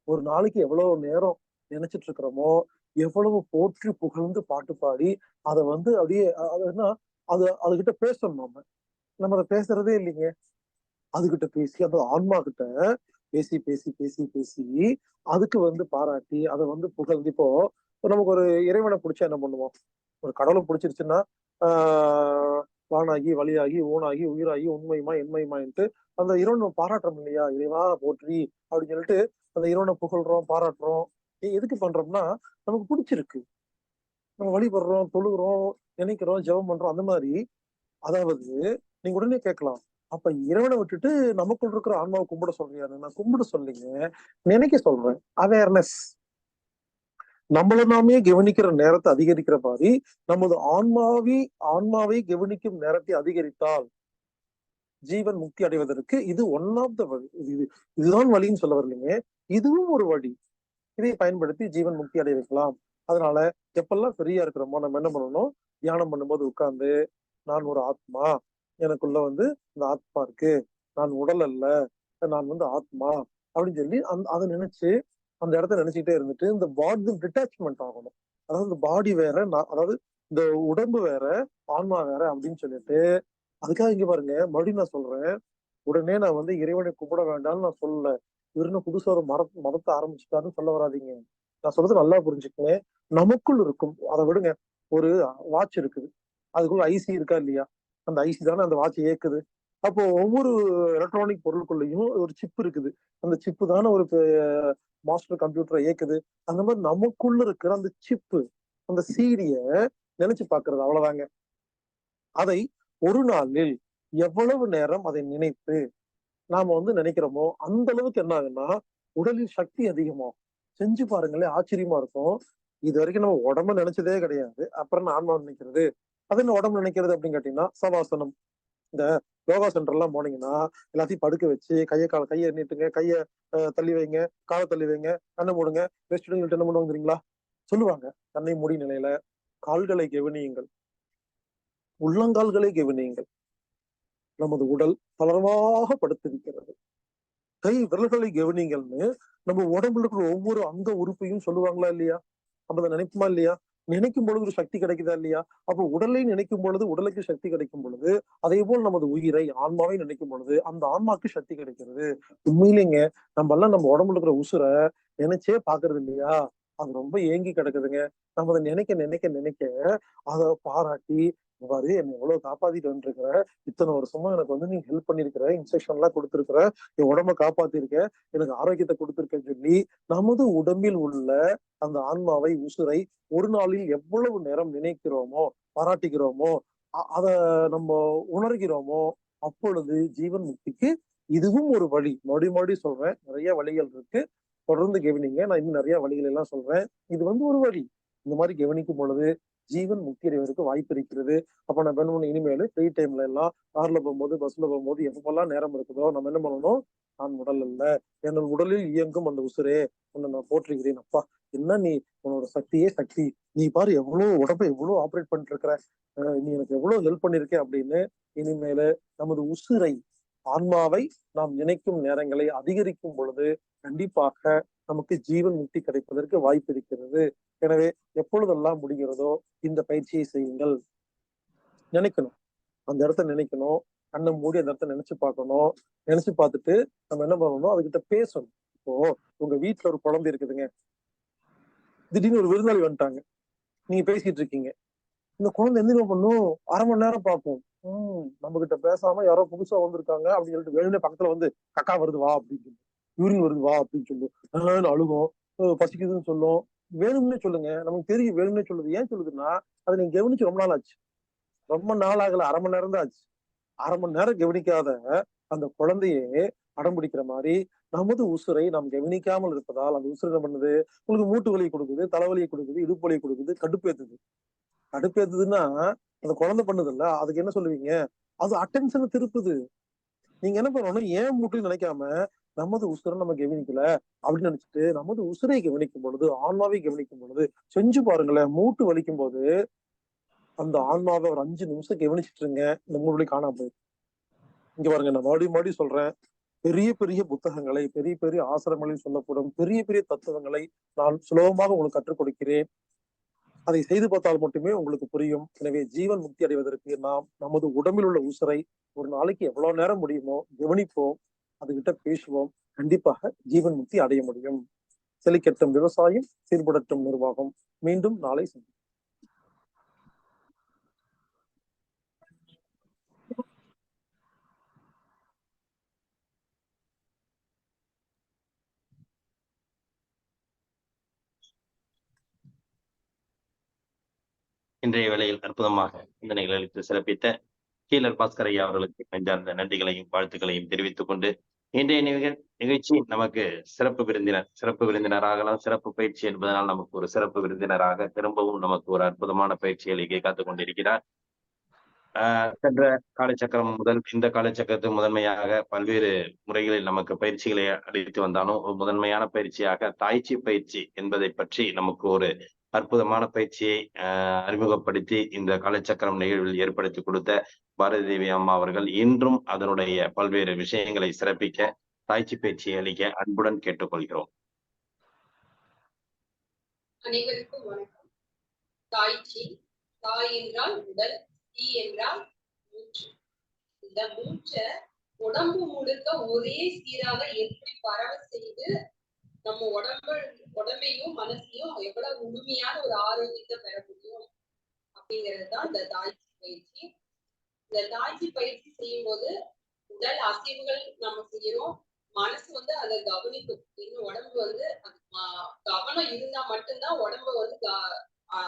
ஒரு நாளைக்கு எவ்வளவு நேரம் நினைச்சிட்டு இருக்கிறோமோ, எவ்வளவு போற்றி புகழ்ந்து பாட்டு பாடி அதை வந்து அப்படியே அதுன்னா அதுகிட்ட பேசணும். நம்ம அதை பேசுறதே இல்லைங்க. அதுகிட்ட பேசி அந்த ஆன்மா கிட்ட பேசி பேசி பேசி பேசி அதுக்கு வந்து பாராட்டி அதை வந்து புகழ்ந்து. இப்போ நமக்கு ஒரு இறைவனை பிடிச்சா என்ன பண்ணுவோம், ஒரு கடவுளை பிடிச்சிருச்சுன்னா வானாகி வழியாகி ஊனாகி உயிராகி உண்மையுமா என்மையுமான்ட்டு அந்த இறைவனை பாராட்டுறோம் இல்லையா, இறைவா போற்றி அப்படின்னு சொல்லிட்டு அந்த இறைவனை புகழ்றோம் பாராட்டுறோம். எதுக்கு பண்றோம்னா நமக்கு பிடிச்சிருக்கு, நம்ம வழிபடுறோம் தொழுகிறோம் நினைக்கிறோம் ஜெபம் பண்றோம் அந்த மாதிரி. அதாவது நீங்க உடனே கேட்கலாம், அப்ப இறைவனை விட்டுட்டு நமக்குள் இருக்கிற ஆன்மாவை கும்பிட சொல்றியான்னு. நான் கும்பிட சொல்லிங்க, நினைக்க சொல்றேன். அவேர்னஸ், நம்மள நாமே கவனிக்கிற நேரத்தை அதிகரிக்கிற மாதிரி நமது ஆன்மாவை கவனிக்கும் நேரத்தை அதிகரித்தால் ஜீவன் முக்தி அடைவதற்கு இது ஒன் ஆஃப் த வழி. இதுதான் வழின்னு சொல்ல வரலைங்க, இதுவும் ஒரு வழி. இதை பயன்படுத்தி ஜீவன் முக்தி அடைய வைக்கலாம். அதனால எப்பெல்லாம் ஃப்ரீயா இருக்கிறோமோ நம்ம என்ன பண்ணணும், தியானம் பண்ணும்போது உட்கார்ந்து நான் ஒரு ஆத்மா, எனக்குள்ள வந்து இந்த ஆத்மா இருக்கு, நான் உடல் அல்ல, நான் வந்து ஆத்மா அப்படின்னு சொல்லி அதை நினைச்சு அந்த இடத்த நினைச்சுக்கிட்டே இருந்துட்டு இந்த பாடி டிட்டாச்மெண்ட் ஆகணும். அதாவது இந்த பாடி வேற, அதாவது இந்த உடம்பு வேற ஆன்மா வேற அப்படின்னு சொல்லிட்டு. அதுக்காக இங்க பாருங்க, மறுபடியும் நான் சொல்றேன், உடனே நான் வந்து இறைவனை கும்பிட வேண்டாம்னு நான் சொல்லல. இவருன்னு புதுசா ஒரு மதத்தை ஆரம்பிச்சுட்டாருன்னு சொல்ல வராதீங்க. நான் சொல்றது நல்லா புரிஞ்சுக்கங்க. நமக்குள் இருக்கும், அதை விடுங்க, ஒரு வாட்ச் இருக்குது, அதுக்குள்ள ஐசி இருக்கா இல்லையா, அந்த ஐசி தானே அந்த வாட்ச் இயக்குது. அப்போ ஒவ்வொரு எலக்ட்ரானிக் பொருளுக்குள்ளேயும் ஒரு சிப் இருக்குது, அந்த சிப்பு தானே ஒரு மாஸ்டர் கம்ப்யூட்டரை இயக்குது. அந்த மாதிரி நமக்குள்ள இருக்கிற அந்த சிப்பு, அந்த சீடிய நினைச்சு பாக்குறது, அவ்வளவுதாங்க. அதை ஒரு நாளில் எவ்வளவு நேரம் அதை நினைத்து நாம வந்து நினைக்கிறோமோ அந்த அளவுக்கு என்ன ஆகுன்னா உடலில் சக்தி அதிகமாகும். செஞ்சு பாருங்களேன், ஆச்சரியமா இருக்கும். இது வரைக்கும் நம்ம உடம்ப நினைச்சதே கிடையாது, அப்புறம் ஆன்மா நினைக்கிறது. அது என்ன உடம்பு நினைக்கிறது அப்படின்னு கேட்டீங்கன்னா, சவாசனம். இந்த யோகா சென்டர் எல்லாம் போனீங்கன்னா எல்லாத்தையும் படுக்க வச்சு கையை நீட்டுங்க, கையை தள்ளி வைங்க, காலை தள்ளி வைங்க, கண்ணை மூடுங்க, ரெஸ்ட் எடுங்க, என்ன பண்ணுவாங்க தெரியுங்களா, சொல்லுவாங்க. கண்ணை மூடி நிலையில கால்களை கவனியுங்கள், உள்ளங்கால்களை கவனியுங்கள். நமது உடல் தளர்வாக படுத்திருக்கிறது. கை விரல்களை கவனிங்கள்னு நம்ம உடம்புல இருக்கிற ஒவ்வொரு அங்க உறுப்பையும் சொல்லுவாங்களா இல்லையா? நம்ம அதை நினைப்போமா இல்லையா? நினைக்கும் பொழுது ஒரு சக்தி கிடைக்குதா இல்லையா? அப்போ உடலை நினைக்கும் பொழுது உடலுக்கு சக்தி கிடைக்கும் பொழுது, அதே போல் நமது உயிரை ஆன்மாவை நினைக்கும் பொழுது அந்த ஆன்மாக்கு சக்தி கிடைக்கிறது. உண்மையிலேங்க நம்ம எல்லாம் நம்ம உடம்புல இருக்கிற உசுரை நினைச்சே பாக்குறது இல்லையா? அது ரொம்ப ஏங்கி கிடக்குதுங்க. நம்ம அதை நினைக்க நினைக்க நினைக்க அதை பாராட்டி, பாரு என்னை எவ்வளவு காப்பாத்திட்டு வந்துருக்கிற, இத்தனை வருஷமா எனக்கு வந்து நீ ஹெல்ப் பண்ணிருக்கிற, இன்ஸ்ட்ரக்ஷன் எல்லாம் கொடுத்துருக்கிற, என் உடம்ப காப்பாத்திருக்க, எனக்கு ஆரோக்கியத்தை கொடுத்துருக்கேன்னு சொல்லி நமது உடம்பில் உள்ள அந்த ஆன்மாவை உசுரை ஒரு நாளில் எவ்வளவு நேரம் நினைக்கிறோமோ பாராட்டுகிறோமோ அத நம்ம உணர்கிறோமோ அப்பொழுது ஜீவன் முக்திக்கு இதுவும் ஒரு வழி. மறுபடியும் சொல்றேன், நிறைய வழிகள் இருக்கு, தொடர்ந்து கவனிங்க. நான் இன்னும் நிறைய வழிகள் எல்லாம் சொல்றேன். இது வந்து ஒரு வழி. இந்த மாதிரி கவனிக்கும் பொழுது ஜீவன் முக்தி அடைவதற்கு வாய்ப்பு இருக்கிறது. அப்ப நம்ம என்ன பண்ணணும், இனிமேல் ஃப்ரீ டைம்ல எல்லாம் கார்ல போகும்போது பஸ்ல போகும்போது எப்பெல்லாம் நேரம் இருக்குதோ நம்ம என்ன பண்ணணும், நான் உடல் அல்ல, என்னோட உடலில் இயங்கும் அந்த உசுரே, உன்னை நான் போற்றுகிறேன் அப்பா, என்ன நீ, உன்னோட சக்தியே சக்தி, நீ பாரு எவ்வளவு உடம்பை எவ்வளவு ஆப்ரேட் பண்ணிட்டு இருக்கிற, நீ எனக்கு எவ்வளவு ஹெல்ப் பண்ணிருக்க அப்படின்னு இனிமேல நமது உசுரை ஆன்மாவை நாம் நினைக்கும் நேரங்களை அதிகரிக்கும் பொழுது கண்டிப்பாக நமக்கு ஜீவன் முக்தி கிடைப்பதற்கு வாய்ப்பு இருக்கிறது. எனவே எப்பொழுதெல்லாம் முடிகிறதோ இந்த பயிற்சியை செய்யுங்கள். நினைக்கணும், அந்த இடத்த நினைக்கணும், கண்ணை மூடி அந்த இடத்த நினைச்சு பார்க்கணும். நினைச்சு பார்த்துட்டு நம்ம என்ன பண்ணணும், அதுகிட்ட பேசணும். இப்போ உங்க வீட்டுல ஒரு குழந்தை இருக்குதுங்க, திடீர்னு ஒரு விருந்தாளி வந்துட்டாங்க, நீங்க பேசிட்டு இருக்கீங்க. இந்த குழந்தை என்ன பண்ணும், 1/2 மணி நேரம் பார்ப்போம். நம்ம கிட்ட பேசாம யாரோ புதுசா வந்திருக்காங்க அப்படின்னு சொல்லிட்டு வேணும்னே பக்கத்துல வந்து கக்கா வருது வா அப்படின்னு சொல்லு, யூரின் வருது வா அப்படின்னு சொல்லும், அழுகும், பசிக்குதுன்னு சொல்லும். வேணும்னே சொல்லுங்க, நமக்கு தெரியும் வேணும்னே சொல்லுது. ஏன் சொல்லுதுன்னா அதை நீங்க கவனிச்சு ரொம்ப நாள் ஆச்சு. ரொம்ப நாள் ஆகல, 1/2 மணி நேரம் தான் ஆச்சு. 1/2 மணி நேரம் கவனிக்காத அந்த குழந்தையே அடம் பிடிக்கிற மாதிரி நமது உசுரை நாம் கவனிக்காமல் இருப்பதால் அந்த உசுரை என்ன பண்ணுது, உங்களுக்கு மூட்டு வலி கொடுக்குது, தலைவலியை கொடுக்குது, இடுப்பு வலியை கொடுக்குது, கடுப்பேத்துது. கடுப்பேத்துதுன்னா அந்த குழந்தை பண்ணுது இல்ல, அதுக்கு என்ன சொல்லுவீங்க, அது அட்டென்ஷனை திருப்புது. நீங்க என்ன பண்ணணும், ஏன் மூட்டையும் நினைக்காம நமது உசுரை நம்ம கவனிக்கல அப்படின்னு நினைச்சிட்டு நமது உசுரை கவனிக்கும் பொழுது, ஆன்மாவை கவனிக்கும் பொழுது செஞ்சு பாருங்களேன். மூட்டு வலிக்கும் போது அந்த ஆன்மாவை ஒரு 5 நிமிஷம் கவனிச்சிட்டு இருங்க, இந்த மூணு வலி காணாம போயிடும். இங்க பாருங்க, நான் மறுபடியும் சொல்றேன், பெரிய பெரிய புத்தகங்களை, பெரிய பெரிய ஆசிரமங்களில் சொல்லப்படும் பெரிய பெரிய தத்துவங்களை நான் சுலபமாக உங்களுக்கு கற்றுக் கொடுக்கிறேன். அதை செய்து பார்த்தால் மட்டுமே உங்களுக்கு புரியும். எனவே ஜீவன் முக்தி அடைவதற்கு நாம் நமது உடம்பில் உள்ள உசுரை ஒரு நாளைக்கு எவ்வளவு நேரம் முடியுமோ கவனிப்போம், அதுகிட்ட பேசுவோம். கண்டிப்பாக ஜீவன் முக்தி அடைய முடியும். செழிக்கட்டும் விவசாயம், சீர்படட்டும் நிர்வாகம். மீண்டும் நாளை சந்திப்போம். இன்றைய வேளையில் அற்புதமாக இந்த நிகழ்ச்சிக்கு சிறப்பித்த கீழர் பாஸ்கர் ஐயா அவர்களுக்கு நெஞ்சார்ந்த நன்றிகளையும் வாழ்த்துக்களையும் தெரிவித்துக் கொண்டு, இன்றைய நிகழ்ச்சி நமக்கு சிறப்பு விருந்தினராகலாம். சிறப்பு பயிற்சி என்பதனால் நமக்கு ஒரு சிறப்பு விருந்தினராக திரும்பவும் நமக்கு ஒரு அற்புதமான பயிற்சிகளை காத்துக் கொண்டிருக்கிறார். சென்ற காலச்சக்கரம் முதல் இந்த காலச்சக்கரத்துக்கு முதன்மையாக பல்வேறு முறைகளில் நமக்கு பயிற்சிகளை அளித்து வந்தாலும், ஒரு முதன்மையான பயிற்சியாக தாய்ச்சி பயிற்சி என்பதை பற்றி நமக்கு ஒரு அற்புதமான பயிற்சியை அறிமுகப்படுத்தி இந்த காலச்சக்கரம் நிகழ்வில் ஏற்படுத்தி கொடுத்த பாரதி தேவி அம்மா அவர்கள் இன்றும் அதனுடைய பல்வேறு விஷயங்களை சிறப்பிக்க, தாய்ச்சி பயிற்சியை அளிக்க அன்புடன் கேட்டுக்கொள்கிறோம். அனைவருக்கும் வணக்கம். தாய்ச்சி, தாய் என்றால் உடல், தீ என்றால் மூச்சு. இந்த மூச்சை உடம்பு முழுக்க ஒரே சீராக எப்படி பரவ செய்து நம்ம உடம்பையும் மனசையும் எவ்வளவு முழுமையான ஒரு ஆரோக்கியத்தை பெற முடியும் அப்படிங்கிறது தான் இந்த தாய்ச்சி பயிற்சி. இந்த தாய்ச்சி பயிற்சி செய்யும் போது உடல் அசைவுகள் நம்ம செய்யறோம், மனசு வந்து அதை கவனிக்கும். இன்னும் உடம்பு வந்து கவனம் இருந்தா மட்டும்தான் உடம்ப வந்து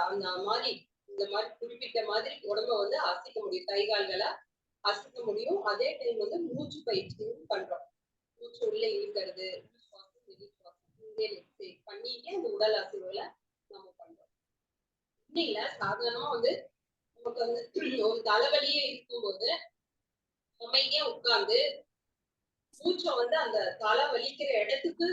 அந்த மாதிரி இந்த மாதிரி குறிப்பிட்ட மாதிரி உடம்ப வந்து அசைக்க முடியும், கை கால்களை அசைக்க முடியும். அதே டைம் வந்து மூச்சு பயிற்சியும் பண்றோம். மூச்சு உள்ள இழுக்கிறது, பண்ணிட்டு அந்த உடல் அசைவுகளை நம்ம பண்றோம். இன்னையில சாதாரணமா வந்து நமக்கு வந்து ஒரு தலைவலியே இருக்கும்போது அமைதியா உட்கார்ந்து மூச்சை வந்து அந்த தலை வலிக்கிற இடத்துக்கு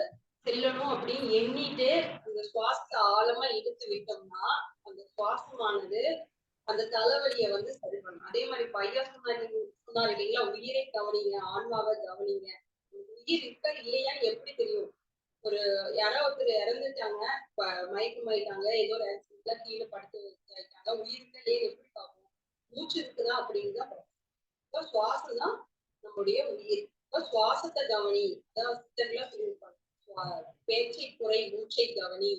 செல்லணும் அப்படின்னு எண்ணிட்டு அந்த சுவாசத்தை ஆழமா இழுத்து விட்டோம்னா அந்த சுவாசமானது அந்த தலைவலியை வந்து சரி பண்ணும். அதே மாதிரி பையா சொன்னாரு இல்லைங்களா, உயிரை கவனிங்க, ஆன்மாவை கவனிங்க. உயிர் இருக்கா இல்லையான்னு எப்படி தெரியும்? ஒரு யாரோ ஒருத்தர் இறந்துட்டாங்க, மயக்கமாயிட்டாங்க, ஏதோ ஒரு ஆக்சிடென்ட்ல கீழே படுத்து வச்சாங்க, உயிர் இருக்கா இல்லையா எப்படி பார்ப்போம்? மூச்சு இருக்குதா அப்படின்னு தான் பார்ப்போம். சுவாசம் தான் நம்முடைய உயிர். சுவாசத்தை கவனி, அதான் சித்தர்களா சொல்லியிருப்பாங்க, பேச்சை குறை மூச்சை கவனி.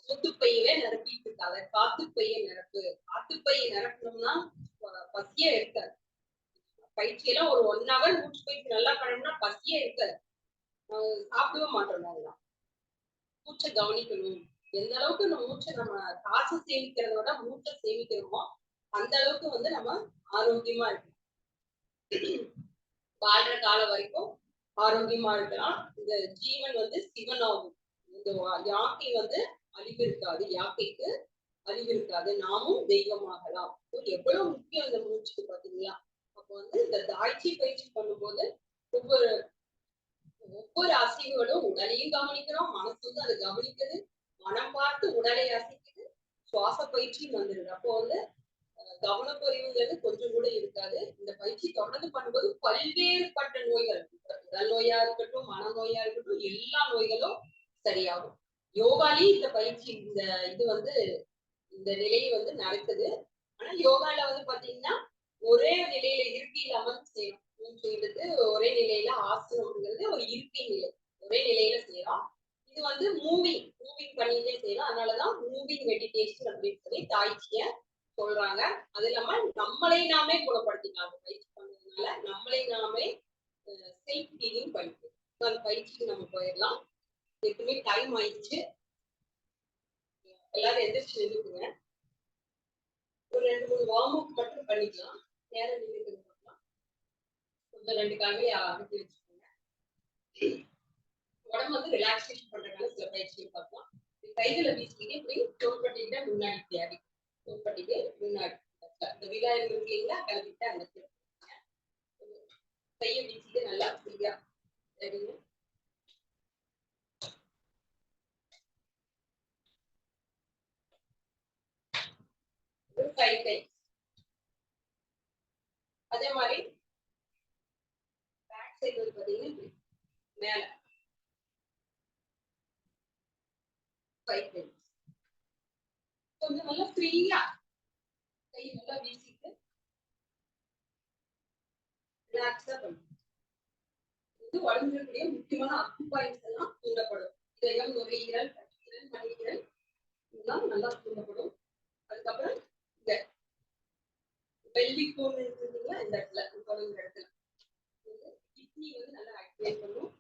சொத்துப்பையவே நிரப்பிட்டு இருக்காங்க, காத்துப்பையை நிரப்பு. காத்துப்பையை நிரப்பணும்னா பசியே இருக்காது. பயிற்சியெல்லாம் ஒரு 1 hour மூச்சு பயிற்சி நல்லா பண்ணணும்னா பசியே இருக்காது, சாப்பிடவே மாட்டோம். அதெல்லாம் மூச்சை கவனிக்கணும். எந்த அளவுக்கு நம்ம மூச்சை நம்ம காசு சேமிக்கிறத விட மூச்சை சேமிக்கிறோமோ அந்த அளவுக்கு வந்து நம்ம ஆரோக்கியமா இருக்கணும். வாழ்ற காலம் வரைக்கும் ஆரோக்கியமா இருக்கலாம். இந்த ஜீவன் வந்து சிவனாகும். இந்த யாக்கை வந்து அழிவு இருக்காது, யாக்கைக்கு அழிவு இருக்காது, நாமும் தெய்வமாகலாம். எவ்வளவு முக்கியம் இந்த மூச்சுக்கு பாத்தீங்களா? அப்ப வந்து இந்த தாய்ச்சி பயிற்சி பண்ணும்போது ஒவ்வொரு அசைவுகளும் உடலையும் கவனிக்கிறோம், மனசு வந்து அதை கவனிக்குது, மனம் பார்த்து உடலை அசைக்குது, சுவாச பயிற்சியும் வந்துடுது. அப்போ வந்து கவனக்குறைவுங்கிறது கொஞ்சம் கூட இருக்காது. இந்த பயிற்சி தொடர்ந்து பண்ணும்போது பல்வேறுபட்ட நோய்கள், உடல் நோயா இருக்கட்டும், மனநோயா இருக்கட்டும், எல்லா நோய்களும் சரியாகும். யோகாலி இந்த பயிற்சி இது வந்து இந்த நிலையை வந்து நடக்குது. ஆனா யோகால வந்து பாத்தீங்கன்னா ஒரே நிலையில இருக்கை அமர்ந்து செய்யணும். மூச்சு இழுத்து ஒரே நிலையில ஆசனம்ங்கிறது ஒரு இருக்கை நிலை. ஒரே நிலையில செய்யறோம். இது வந்து மூவிங் பண்ணிட்டே செய்யலாம். அதனாலதான் மூவிங் மெடிடேஷன் அப்படின்னு சொல்லி தாய்ச்சிய சொல்றாங்க. அது இல்லாம நம்மளை நாமே குணப்படுத்திக்கலாம். பயிற்சி பண்றதுனால நம்மளை நாமே செல்ஃப் ஹீலிங் பண்ணிக்கலாம். அந்த பயிற்சிக்கு நம்ம போயிடலாம். எப்பவுமே டைம் ஆயிடுச்சு. எல்லாரும் எந்திரிச்சு நின்றுக்குங்க. ஒரு 2-3 வார்ம் அப் மட்டும் பண்ணிக்கலாம். நேரம் நின்றுட்டு பார்க்கலாம். கொஞ்சம் 2 காலையை அகட்டி வச்சுக்கோங்க. உடம்பு வந்து ரிலாக்ஸேஷன் பண்றதுனால சில பயிற்சிகள் பார்க்கலாம். கைகளை வீசிக்கிட்டே இப்படி தோள்பட்டிக்கிட்ட முன்னாடி தேடி தோள்பட்டிக்கு முன்னாடி இந்த விகாயம் இருக்கு இல்லைங்களா, கலந்துட்டு அந்த கையை வீசிட்டு நல்லா ஃப்ரீயா சரிங்க. ஒரு 5 டைம்ஸ். அதே மாதிரி பேக் சைடு வந்து பாத்தீங்கன்னா மேல 5 டைம்ஸ். கொஞ்சம் நல்லா ஃப்ரீயா கை நல்லா வீசிட்டு ரிலாக்ஸா பண்ணுங்க. இது உடம்புடைய முக்கியமான அக்கு பாயிண்ட்ஸ் எல்லாம் தூண்டப்படும். இதயம், நுரையீரல், கல்லீரல், மண்ணீரல் இதெல்லாம் நல்லா தூண்டப்படும். அதுக்கப்புறம் இந்த பெல்வி கோன் இருக்குங்களா, இந்த இடத்துல தொடங்குற இடத்துல கிட்னி வந்து நல்லா ஆக்டிவேட் பண்ணும்.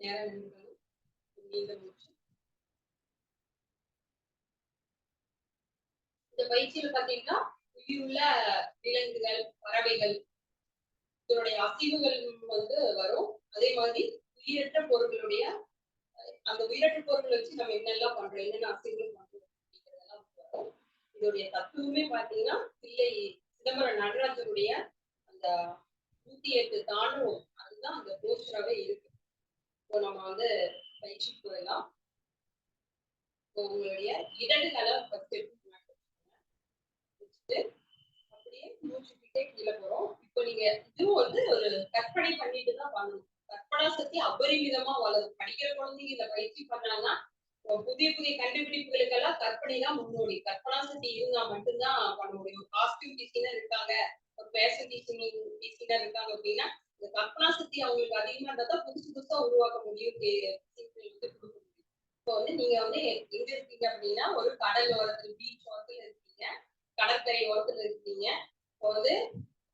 நேரம் நின்றுக்கணும். நீண்ட மூச்சு. இந்த பயிற்சியில பாத்தீங்கன்னா உயிருள்ள விலங்குகள், பறவைகள் இதனுடைய அசைவுகள் வந்து வரும். அதே மாதிரி உயிரற்ற பொருட்களுடைய அந்த உயிரற்ற பொருட்களை வச்சு நம்ம என்னெல்லாம் பண்றோம், என்னென்ன அசைவுகள் பண்றோம் அப்படிங்கிறதெல்லாம் வரும். இதோடைய தத்துவமே பாத்தீங்கன்னா சிதம்பரம் நடராஜருடைய அந்த 108 தாண்டவம் அதுதான் அந்த போஸ்டராகவே இருக்கு. இப்போ நம்ம வந்து பயிற்சி போயிடலாம். உங்களுடைய இடதுகளை வச்சுட்டு அப்படியே மூச்சுக்கிட்டே கீழே போறோம். இப்போ நீங்க இதுவும் வந்து ஒரு கற்பனை பண்ணிட்டு தான் பண்ணணும். கற்பனா சக்தி அபரிமிதமா வளரும். படிக்கிற குழந்தைங்க இந்த பயிற்சி பண்ணாங்கன்னா புதிய புதிய கண்டுபிடிப்புகளுக்கெல்லாம் கற்பனை தான் முன்னோடி. கற்பனா சக்தி இருந்தா மட்டும்தான் பண்ண முடியும். காஸ்டியூம் டிசைனர் இருக்காங்க, ஒரு ஃபேஷன் டிசைனர் இருக்காங்க அப்படின்னா இந்த கற்பனா சக்தி அவங்களுக்கு அதிகமா இருந்தா தான் புதுசு புதுசா உருவாக்க முடியும். இப்போ வந்து நீங்க வந்து எங்க இருக்கீங்க அப்படின்னா ஒரு கடல் ஓரத்துல, பீச் ஓரத்துல இருக்கீங்க, கடற்கரை ஓரத்துல இருக்கீங்க. இப்போ வந்து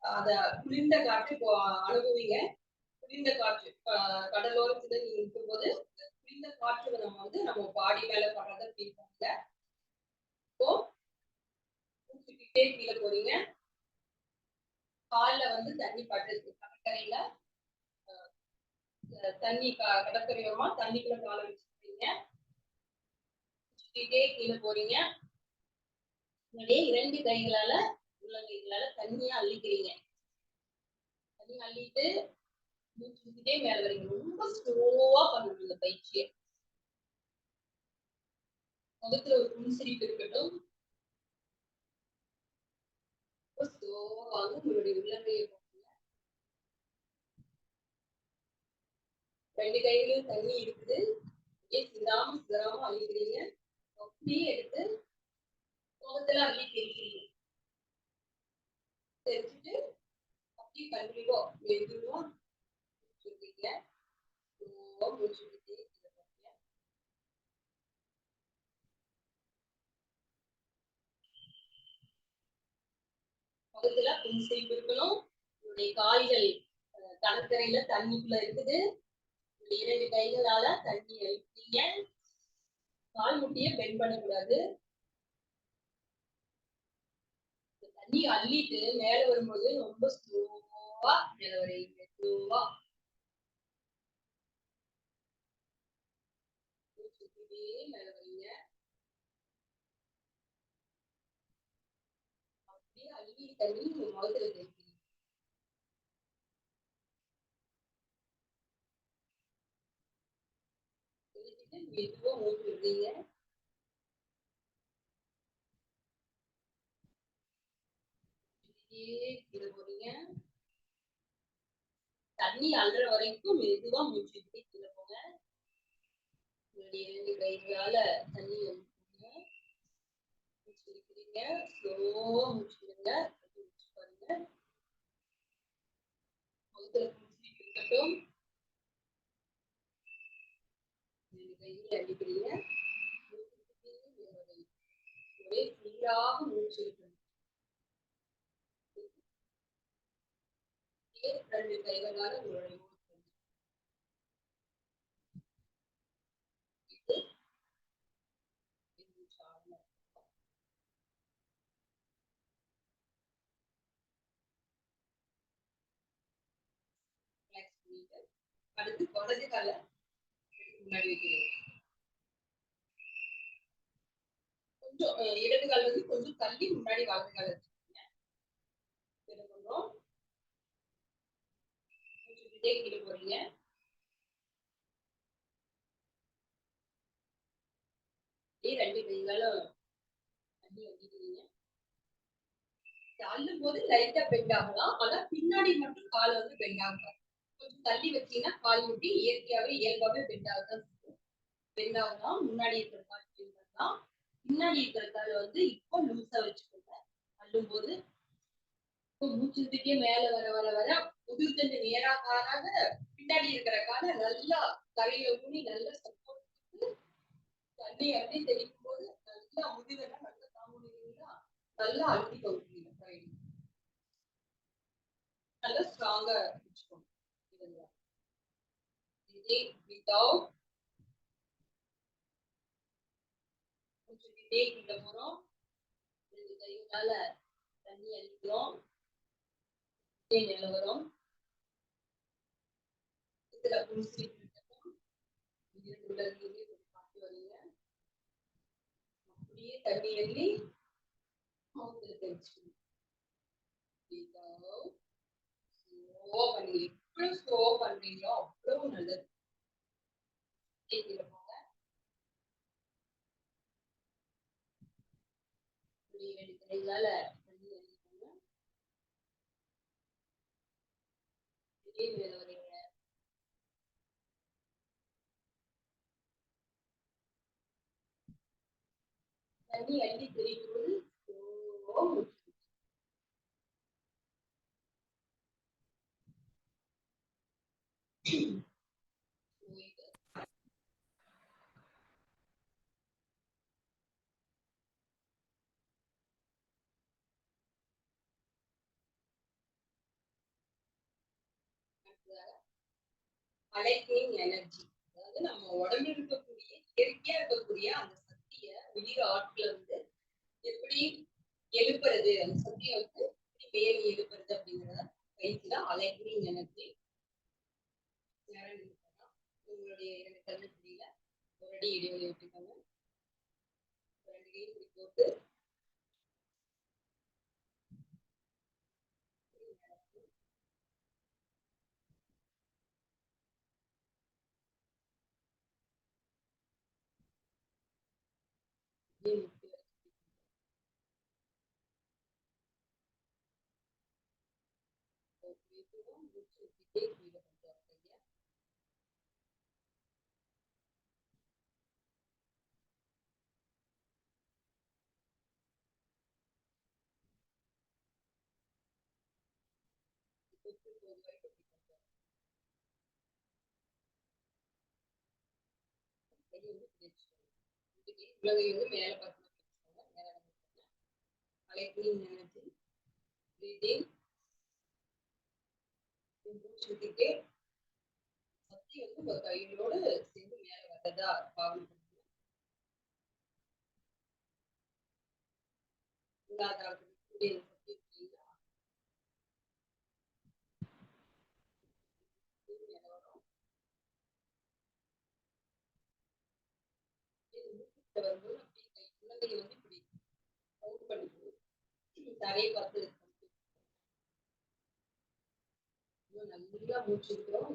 அத குளிர்ந்த காற்று இப்போ அனுபவிங்க. குளிர்ந்த காற்று கடலோரத்துல நீங்க இருக்கும்போது குளிர்ந்த காற்று நம்ம வந்து நம்ம பாடி மேல படுறத ஃபீல் பண்ணுங்க. இப்போ கீழே போறீங்க. கால்ல வந்து தண்ணி பட்டுருக்கு. கடற்கரையில தண்ணி கடற்கரையோரமா தண்ணிக்குள்ள காலை வச்சுருக்கீங்க. கீழே போறீங்க. முன்னாடியே 2 கைகளால உள்ளங்கைகளால தண்ணியா அள்ளிக்கிறீங்க. தண்ணி அள்ளிட்டு மூச்சுக்கிட்டே மேல வரீங்க. ரொம்ப ஸ்லோவா பண்ணணும் இந்த பயிற்சியை. முகத்துல ஒரு புன்சிரிப்பு இருக்கட்டும். ரொம்ப ஸ்லோவாக உங்களுடைய உள்ளங்கையை போடுங்க. 2 கைகளிலும் தண்ணி இருக்குது. சிதாம அள்ளிக்கிறீங்க. அப்படியே எடுத்து முகத்துல அள்ளி தெரிக்கிறீங்க. தெரிச்சுட்டு அப்படியே கண்டிப்பா மெதுவா முடிச்சுருக்கீங்க. முடிச்சுக்கிட்டே முகத்துல புன்சிரிப்பு இருக்கணும். உங்களுடைய கால்கள் கடற்கரையில தண்ணிக்குள்ள இருக்குது. 2 கைகளால தண்ணி அழிப்பீங்க. கால் முட்டிய பெண்ட் பண்ணக்கூடாது. தண்ணி அள்ளிட்டு மேல வரும்போது ரொம்ப ஸ்லோவா மேல வரீங்க. ஸ்லோவா மேல வரீங்க. அப்படியே அள்ளி தண்ணி முகத்துல தெரிவிங்க. தெரிவிச்சுட்டு மெதுவா மூச்சு விடுறீங்க. கீழே போறீங்க. தண்ணி அள்ளுற வரைக்கும் மெதுவா மூச்சு விட்டு போங்க. உங்களுடைய 2 கைகளால தண்ணி அடிப்பீங்க. மூச்சு இழுக்கிறீங்க. ஸ்லோவா மூச்சு விடுங்க. மூச்சு பாருங்க. மவுத்துல மூச்சு இருக்கட்டும். 2 கைகளை அடிக்கிறீங்க. ஒரே சீராக மூச்சு இருக்கணும். 2 கைகளால உங்களுடைய அடுத்து வலது கால முன்னாடி வைக்கிறீங்க. கொஞ்சம் இடது கால் வந்து கொஞ்சம் தள்ளி முன்னாடி வலது கால வச்சுக்கோங்க. என்ன பண்றோம்? மூச்சுக்கிட்டே கீழே போறீங்க. அப்படியே 2 கைகளும் தண்ணி அடிக்கிறீங்க. தள்ளும் போது லைட்டா பெண்ட் ஆகலாம். ஆனா பின்னாடி மட்டும் காலை வந்து பெண்ட் ஆகாது. கொஞ்சம் தள்ளி வச்சீங்கன்னா கால் முட்டி இயல்பாவே பெண்ட் ஆகதான் இருக்கும். பெண்ட் ஆகலாம். முன்னாடி இருக்கிற கால் பெண்ட் ஆகலாம். பின்னாடி இருக்கிற கால் வந்து இப்போ லூஸா வச்சுக்கோங்க. தள்ளும் போது இப்போ மூச்சு விட்டுட்டே மேல வர வர வர முதுகுத்தண்டு நேராக ஆறாக பின்னாடி இருக்கிற காலை நல்லா தரையில ஊனி நல்லா சப்போர்ட் கொடுத்து தண்ணி அப்படியே தெளிக்கும் போது நல்லா முதுகெல்லாம் நல்லா தாங்குனீங்களா நல்லா அழுத்தி கொடுக்குறீங்க தரையில. நல்லா ஸ்ட்ராங்கா வச்சுக்கோங்க. வித்தவுட் மூச்சுக்கிட்டே கீழே போறோம். 2 கைகளால தண்ணி அடிக்கிறோம். மேல வரும். இதுல புடிச்சு பார்த்து வரீங்க. அப்படியே தண்ணி அள்ளி மவுத்துல தெரிச்சுக்கணும். ஸ்லோ பண்ணி எவ்வளவு ஸ்லோ பண்றீங்களோ அவ்வளவு நல்லது. கீழே போங்க. 2 கைகளால தண்ணி அள்ளிக்கோங்க. அப்படியே மேல வரீங்க. தண்ணி அள்ளி தெரியும் போது ஸ்லோவா மூச்சு போயிட்டு அலைக்கிங் எனர்ஜி. அதாவது நம்ம உடம்புல இருக்கக்கூடிய இயற்கையா இருக்கக்கூடிய அந்த சக்திய உயிர் ஆட்களை வந்து எப்படி எழுப்புறது, அந்த சக்தியை வந்து எப்படி மேலே எழுப்புறது அப்படிங்கிறத பயிற்சி தான் அலைக்கிங் எனர்ஜி. உங்களுடைய 2 கண்ணுக்குடியில ஒரு அடி இடைவெளி விட்டுக்கோங்க. 2 கை இப்படி போட்டு உலகை வந்து மேல பார்த்து அலைக்கிங் எனர்ஜி. பிரீதிங். மூச்சு விட்டுட்டே சக்தி வந்து உங்க கைகளோடு சேர்ந்து மேல வர்றதா பாவம் பண்ணுங்க. மூலாதாரத்துக்கு சக்தி இருக்கீங்களா? மேல வரும். வரும்போது அப்படியே கை குழந்தைய வந்து இப்படி கவுண்ட் பண்ணிக்கணும். தரையை பார்த்து நல்லா மூச்சு இருக்கிறோம்.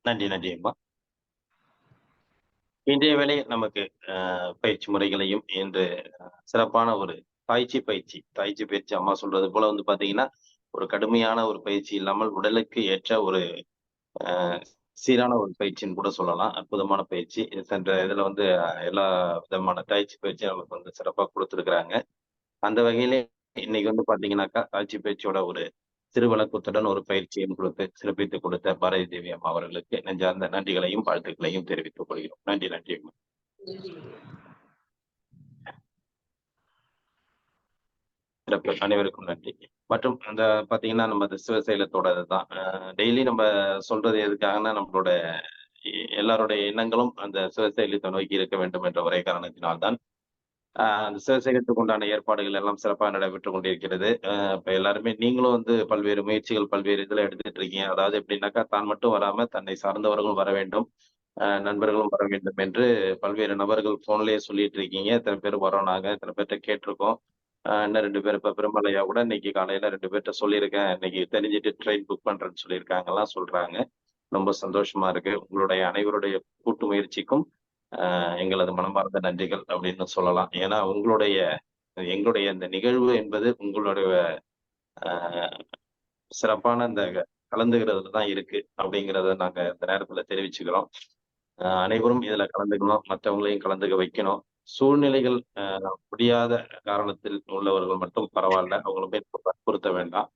நன்றி, நன்றி அம்மா. இன்றைய வேளை நமக்கு பயிற்சி முறைகளையும் இன்று சிறப்பான ஒரு தாய்ச்சி பயிற்சி அம்மா சொல்றது போல வந்து பாத்தீங்கன்னா, ஒரு கடுமையான ஒரு பயிற்சி இல்லாமல் உடலுக்கு ஏற்ற ஒரு அ சீரான ஒரு பயிற்சின்னு கூட சொல்லலாம். அற்புதமான பயிற்சி. சென்ற இதுல வந்து எல்லா விதமான பயிற்சியும் நமக்கு வந்து சிறப்பா குடுத்திருக்கிறாங்க. அந்த வகையிலே இன்னைக்கு வந்து பாத்தீங்கன்னாக்கா, பயிற்சியோட ஒரு சிறு விளக்கத்துடன் ஒரு பயிற்சியும் கொடுத்து சிறப்பித்துக் கொடுத்த பாரதி தேவி அம்மா அவர்களுக்கு நெஞ்சார்ந்த நன்றிகளையும், வாழ்த்துக்களையும் தெரிவித்துக் கொள்கிறோம். நன்றி, நன்றி அம்மா. நன்றி. சிறப்பு. அனைவருக்கும் நன்றி. மற்றும் அந்த பாத்தீங்கன்னா, நம்ம அந்த சிவசைலத்தோட இதுதான். டெய்லி நம்ம சொல்றது எதுக்காகன்னா, நம்மளோட எல்லாருடைய எண்ணங்களும் அந்த சிவசைலத்தை நோக்கி இருக்க வேண்டும் என்ற ஒரே காரணத்தினால் தான். அந்த சிவசைலத்துக்கு உண்டான ஏற்பாடுகள் எல்லாம் சிறப்பாக நடைபெற்றுக் கொண்டிருக்கிறது. இப்ப எல்லாருமே நீங்களும் வந்து பல்வேறு முயற்சிகள், பல்வேறு இதுல எடுத்துட்டு இருக்கீங்க. அதாவது எப்படின்னாக்கா, தான் மட்டும் வராம தன்னை சார்ந்தவர்களும் வர வேண்டும். நண்பர்களும் வர வேண்டும் என்று பல்வேறு நபர்கள் ஃபோன்லயே சொல்லிட்டு இருக்கீங்க. இத்தன பேர் வர்றோம் நாங்க. இத்தன பேர்ட்ட கேட்டுருக்கோம். இன்னும் 2 பேர் இப்ப பெருமலையா கூட இன்னைக்கு காலையில 2 பேர்ட்ட சொல்லியிருக்கேன். இன்னைக்கு தெரிஞ்சுட்டு ட்ரெயின் புக் பண்றேன்னு சொல்லியிருக்காங்கலாம் சொல்றாங்க. ரொம்ப சந்தோஷமா இருக்கு. உங்களுடைய அனைவருடைய கூட்டு முயற்சிக்கும் எங்களது மனமார்ந்த நன்றிகள் அப்படின்னு சொல்லலாம். ஏன்னா எங்களுடைய இந்த நிகழ்வு என்பது உங்களுடைய அ சிறப்பான இந்த கலந்துகிறதுல தான் இருக்கு அப்படிங்கிறத நாங்க இந்த நேரத்துல தெரிவிச்சுக்கிறோம். அனைவரும் இதுல கலந்துக்கணும். மற்றவங்களையும் கலந்துக்க வைக்கணும். சூழ்நிலைகள் முடியாத காரணத்தில் உள்ளவர்கள் மட்டும் பரவால்ல. அவங்கள போய் வற்புறுத்த வேண்டாம்.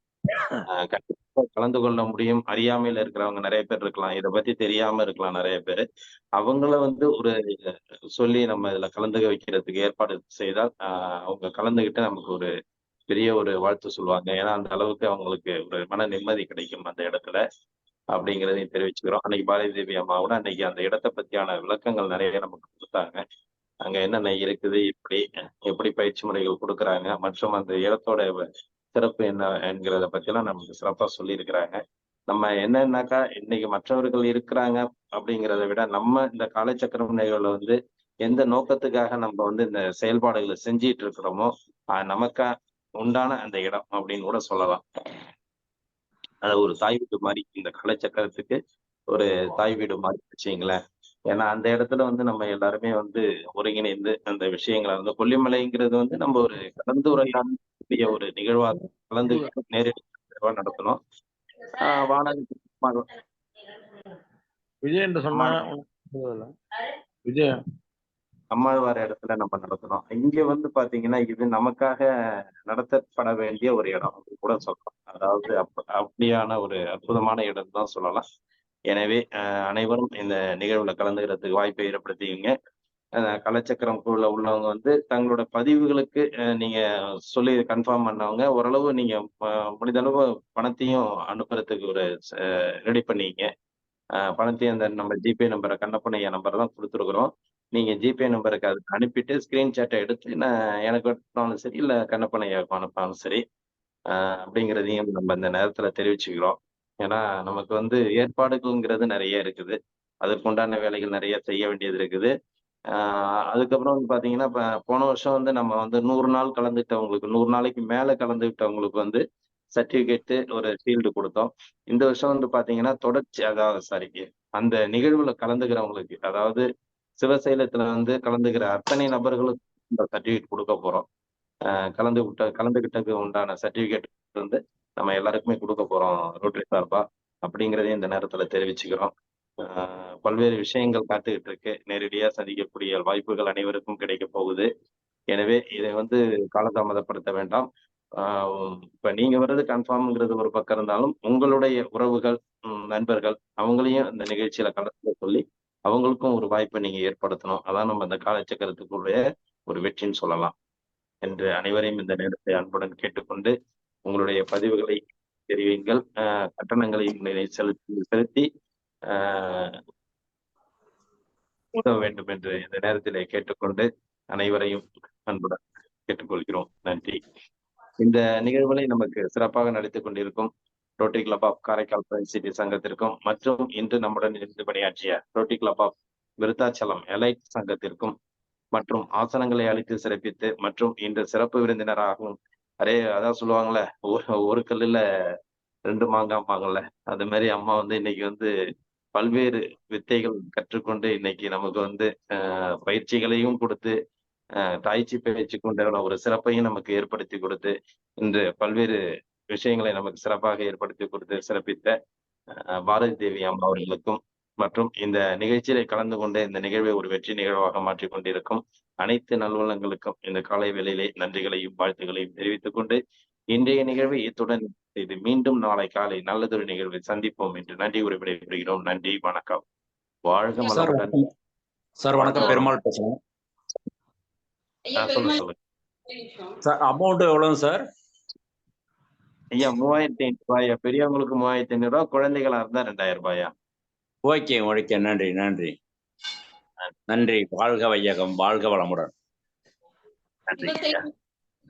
கண்டிப்பா கலந்து கொள்ள முடியும். அறியாமையில இருக்கிறவங்க நெறைய பேர் இருக்கலாம். இத பத்தி தெரியாம இருக்கலாம் நெறைய பேரு. அவங்கள வந்து ஒரு சொல்லி நம்ம இதுல கலந்துக்க வைக்கிறதுக்கு ஏற்பாடு செய்தால், அவங்க கலந்துகிட்டு நமக்கு ஒரு பெரிய ஒரு வாழ்த்து சொல்லுவாங்க. ஏன்னா, அந்த அளவுக்கு அவங்களுக்கு ஒரு மன நிம்மதி கிடைக்கும் அந்த இடத்துல. அப்படிங்கிறதையும் தெரிவிச்சுக்கிறோம். அன்னைக்கு பாரதி தேவி அம்மா கூட அன்னைக்கு அந்த இடத்த பத்தியான விளக்கங்கள் நெறைய நமக்கு குடுத்தாங்க. அங்க என்னென்ன இருக்குது? எப்படி பயிற்சி முறைகள் குடுக்குறாங்க? மற்றும் அந்த இடத்தோட சிறப்பு என்ன என்கிறத பத்திலாம் நமக்கு சிறப்பா சொல்லியிருக்கிறாங்க. நம்ம என்னன்னாக்கா, இன்னைக்கு மற்றவர்கள் இருக்கிறாங்க அப்படிங்கிறத விட, நம்ம இந்த காலச்சக்கரம் நிகழ்வுல வந்து எந்த நோக்கத்துக்காக நம்ம வந்து இந்த செயல்பாடுகள செஞ்சுட்டு இருக்கிறோமோ, நமக்கா உண்டான அந்த இடம் அப்படின்னு கூட சொல்லலாம். அது ஒரு தாய் வீடு மாரி. இந்த காலச்சக்கரத்துக்கு ஒரு தாய் வீடு மாரி வச்சுக்கங்களேன். ஏன்னா, அந்த இடத்துல வந்து நம்ம எல்லாருமே வந்து ஒருங்கிணைந்து அந்த விஷயங்கள வந்து கொல்லிமலைங்கிறது வந்து நம்ம ஒரு கலந்துரையாடக்கூடிய ஒரு நிகழ்வா கலந்துக்கிட்டு நேரடி நிகழ்வா நடத்தணும். வானதி விஜய் என்று சொன்னா அம்மா விஜய் அம்மாழ்வார் இடத்துல நம்ம நடத்தணும். இங்க வந்து பாத்தீங்கன்னா, இது நமக்காக நடத்தப்பட வேண்டிய ஒரு இடம் அப்படின்னு கூட சொல்லலாம். அதாவது அப்படியான ஒரு அற்புதமான இடம் தான் சொல்லலாம். எனவே அனைவரும் இந்த நிகழ்வுல கலந்துக்கிறதுக்கு வாய்ப்பை ஏற்படுத்திக்கங்க. கலச்சக்கரம் குழுல உள்ளவங்க வந்து தங்களோட பதிவுகளுக்கு நீங்க சொல்லி கன்ஃபார்ம் பண்ணவங்க ஓரளவு நீங்க முடிந்த அளவு பணத்தையும் அனுப்புறதுக்கு ஒரு ரெடி பண்ணிக்கங்க. பணத்தையும் அந்த நம்ம ஜிபே நம்பரை கண்ணப்பன் ஐயா நம்பர் தான் குடுத்துருக்குறோம். நீங்க ஜிபே நம்பருக்கு அதுக்கு அனுப்பிட்டு ஸ்கிரீன்ஷாட்ட எடுத்து எனக்கு அனுப்புனாலும் சரி, இல்ல கண்ணப்பன் ஐயாவுக்கு அனுப்புனாலும் சரி, அப்படிங்கிறதையும் நம்ம இந்த நேரத்துல தெரிவிச்சுக்கிறோம். ஏன்னா, நமக்கு வந்து ஏற்பாடுகள்ங்கிறது நெறைய இருக்குது. அதற்குண்டான வேலைகள் நெறைய செய்ய வேண்டியது இருக்குது. ஆ அதுக்கப்புறம் வந்து பார்த்தீங்கன்னா, இப்ப போன வருஷம் வந்து நம்ம வந்து 100 நாள் கலந்துக்கிட்டவங்களுக்கு 100 நாளைக்கு மேல கலந்துக்கிட்டவங்களுக்கு வந்து சர்டிபிகேட்டு, ஒரு ஷீல்டு குடுத்தோம். இந்த வருஷம் வந்து பார்த்தீங்கன்னா, அதாவது சாரி அந்த நிகழ்வுல கலந்துக்கிறவங்களுக்கு, அதாவது சிவசைலத்துல வந்து கலந்துக்கிற அத்தனை நபர்களுக்கும் இந்த சர்டிபிகேட் குடுக்கப் போறோம். கலந்துகிட்டதுக்கு உண்டான சர்டிபிகேட் வந்து நம்ம எல்லாருக்குமே குடுக்கப் போறோம் ரோட்டரி சார்பா. அப்படிங்கிறதையும் இந்த நேரத்துல தெரிவிச்சுக்கிறோம். பல்வேறு விஷயங்கள் காத்துக்கிட்டு இருக்கு. நேரடியா சந்திக்கக்கூடிய வாய்ப்புகள் அனைவருக்கும் கிடைக்கப் போகுது. எனவே இதை வந்து காலதாமதப்படுத்த வேண்டாம். ஆ இப்ப நீங்க வர்றது கன்ஃபார்ம்ங்கிறது ஒரு பக்கம் இருந்தாலும், உங்களுடைய உறவுகள், நண்பர்கள் அவங்களையும் இந்த நிகழ்ச்சியில கலந்துக்க சொல்லி, அவங்களுக்கும் ஒரு வாய்ப்பை நீங்க ஏற்படுத்தணும். அதான் நம்ம இந்த காலச்சக்கரத்துக்குடைய ஒரு வெற்றின்னு சொல்லலாம். என்று அனைவரையும் இந்த நேரத்தை அன்புடன் கேட்டுக்கொண்டு, உங்களுடைய பதிவுகளை தெரிவியுங்கள். கட்டணங்களையும் செலுத்தி அ உதவ வேண்டும் என்று இந்த நேரத்திலே கேட்டுக்கொண்டு, அனைவரையும் அன்புடன் கேட்டுக்கொள்கிறோம். நன்றி. இந்த நிகழ்வுகளை நமக்கு சிறப்பாக நடத்திக் கொண்டிருக்கும் rotary club of Karaikal French city சங்கத்திற்கும், மற்றும் இன்று நம்முடன் இருந்து பணியாற்றிய rotary club of Virudhachalam elite சங்கத்திற்கும், மற்றும் ஆசனங்களை அளித்து சிறப்பித்து, மற்றும் இன்று சிறப்பு விருந்தினராகவும் அதான் சொல்லுவாங்கல்ல, ஒரு கல்லுல 2 மாங்காம்பாங்கல்ல. அது மாரி அம்மா வந்து இன்னைக்கு வந்து பல்வேறு வித்தைகள் கற்றுக்கொண்டு இன்னைக்கு நமக்கு வந்து பயிற்சிகளையும் கொடுத்து தாய்ச்சி பயிற்சி கொண்ட ஒரு சிறப்பையும் நமக்கு ஏற்படுத்தி கொடுத்து இன்று பல்வேறு விஷயங்களை நமக்கு சிறப்பாக ஏற்படுத்தி கொடுத்து சிறப்பித்த பாரதி தேவி அம்மா அவர்களுக்கும் மற்றும் இந்த நிகழ்ச்சியில கலந்து கொண்டு இந்த நிகழ்வை ஒரு வெற்றி நிகழ்வாக மாற்றிக் கொண்டிருக்கும் அனைத்து நல்வளங்களுக்கும் இந்த காலை வேளையிலே நன்றிகளையும் வாழ்த்துக்களையும் தெரிவித்துக் கொண்டு இன்றைய நிகழ்வை இத்துடன் இது மீண்டும் நாளை காலை நல்லதொரு நிகழ்வை சந்திப்போம் என்று நன்றி விடைபெறுகிறோம். நன்றி, வணக்கம். வாழ்க சார் மலமுடன். வணக்கம். சார் வணக்கம், பெருமாள் பேசுறேன். ஐயா சொல்லுங்க பெருமாள் சொல்லுங்க. ஒரு நிமிஷம். சார் அமௌண்ட் எவ்வளவு சார்? ஐயா 3500 ரூபாயா? பெரியவங்களுக்கு 3500 ரூபாய், குழந்தைகளா இருந்தா 2000 ரூபாயா? ஓகே ஓகே, நன்றி நன்றி நன்றி. வாழ்க வையகம், வாழ்க வளமுடன். நன்றி இந்த ஐயா. side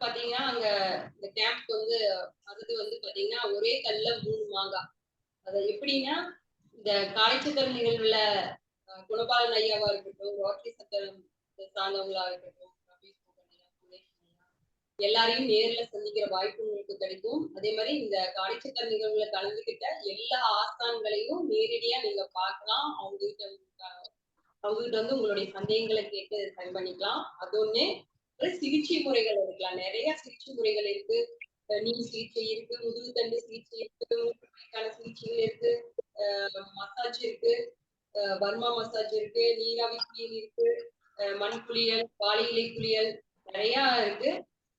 பாத்தீங்கன்னா அங்க இந்த கேம்ப் வந்து அது வந்து பாத்தீங்கன்னா ஒரே கல்ல 3 மாங்காய். அது எப்படின்னா இந்த காலைச்சக்கர நிகழ்வுல குணபாலன் ஐயாவா இருக்கட்டும், ரோட்டரி சக்கரம் சார்ந்தவங்களா இருக்கட்டும், ரமேஷ் மோகன் ஐயா, சுரேஷ் ஐயா, எல்லாரையும் நேர்ல சந்திக்கிற வாய்ப்பு உங்களுக்கு கிடைக்கும். அதே மாதிரி இந்த காலைச்சக்கர நிகழ்வுல கலந்துகிட்ட எல்லா ஆஸ்தான்களையும் நேரடியா நீங்க பார்க்கலாம். அவங்ககிட்ட வந்து உங்களுடைய சந்தேகங்களை கேட்டு சரி பண்ணிக்கலாம். அது ஒண்ணு. சிகிச்சை முறைகள் இருக்கலாம், நிறைய சிகிச்சை முறைகள் இருக்கு. நீர் சிகிச்சை இருக்கு, முதுகுத்தண்டு சிகிச்சை இருக்கு, மூட்டுக்கான சிகிச்சைகள் இருக்கு, மசாஜ் இருக்கு, வர்மா மசாஜ் இருக்கு, நீராவி குளியல் இருக்கு, மண் குளியல், வாழை இலை குளியல், நிறைய இருக்கு.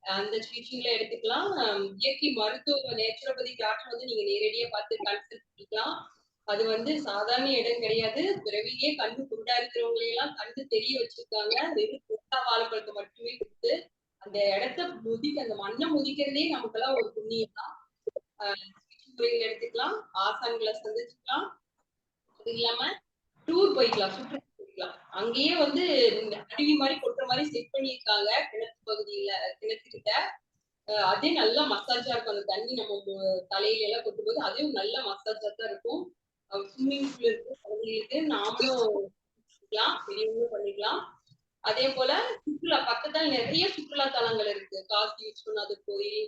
அந்த சிகிச்சைகளை எடுத்துக்கலாம். இயற்கை மருத்துவ நேச்சுரோபதி டாக்டர் வந்து நீங்க நேரடியா பார்த்து கன்சல்ட் பண்ணிக்கலாம். அது வந்து சாதாரண இடம் கிடையாது. பிறவிலேயே கண்ணு குருடா இருக்கிறவங்களை எல்லாம் கண்ணு தெரிய வச்சிருக்காங்க. வெறும் குருடா வாழைப்பழத்தை மட்டுமே கொடுத்து அந்த இடத்த அந்த மண்ணை முதிக்கிறதே நமக்கெல்லாம் ஒரு புண்ணியம் தான். சிகிச்சை முறைகள் எடுத்துக்கலாம், ஆசான்களை சந்திச்சுக்கலாம். அது இல்லாம டூர் போய்க்கலாம், சுற்றுலா போய்க்கலாம். அங்கேயே வந்து அருவி மாதிரி கொட்டுற மாதிரி செட் பண்ணியிருக்காங்க கிணத்து பகுதியில, கிணத்துக்கிட்ட. அதே நல்லா மசாஜா இருக்கும். அந்த தண்ணி நம்ம தலையில எல்லாம் கொட்டும்போது அதுவும் நல்ல மசாஜா தான் இருக்கும். ஸ்விம்மிங் பூல் இருக்கு குழந்தைங்களுக்கு, நாமளும் பண்ணிக்கலாம், பெரியவங்களும் பண்ணிக்கலாம். அதே போல சுற்றுலா பக்கத்துல நிறைய சுற்றுலா தலங்கள் இருக்கு. காசி விஸ்வநாதர் கோயில்,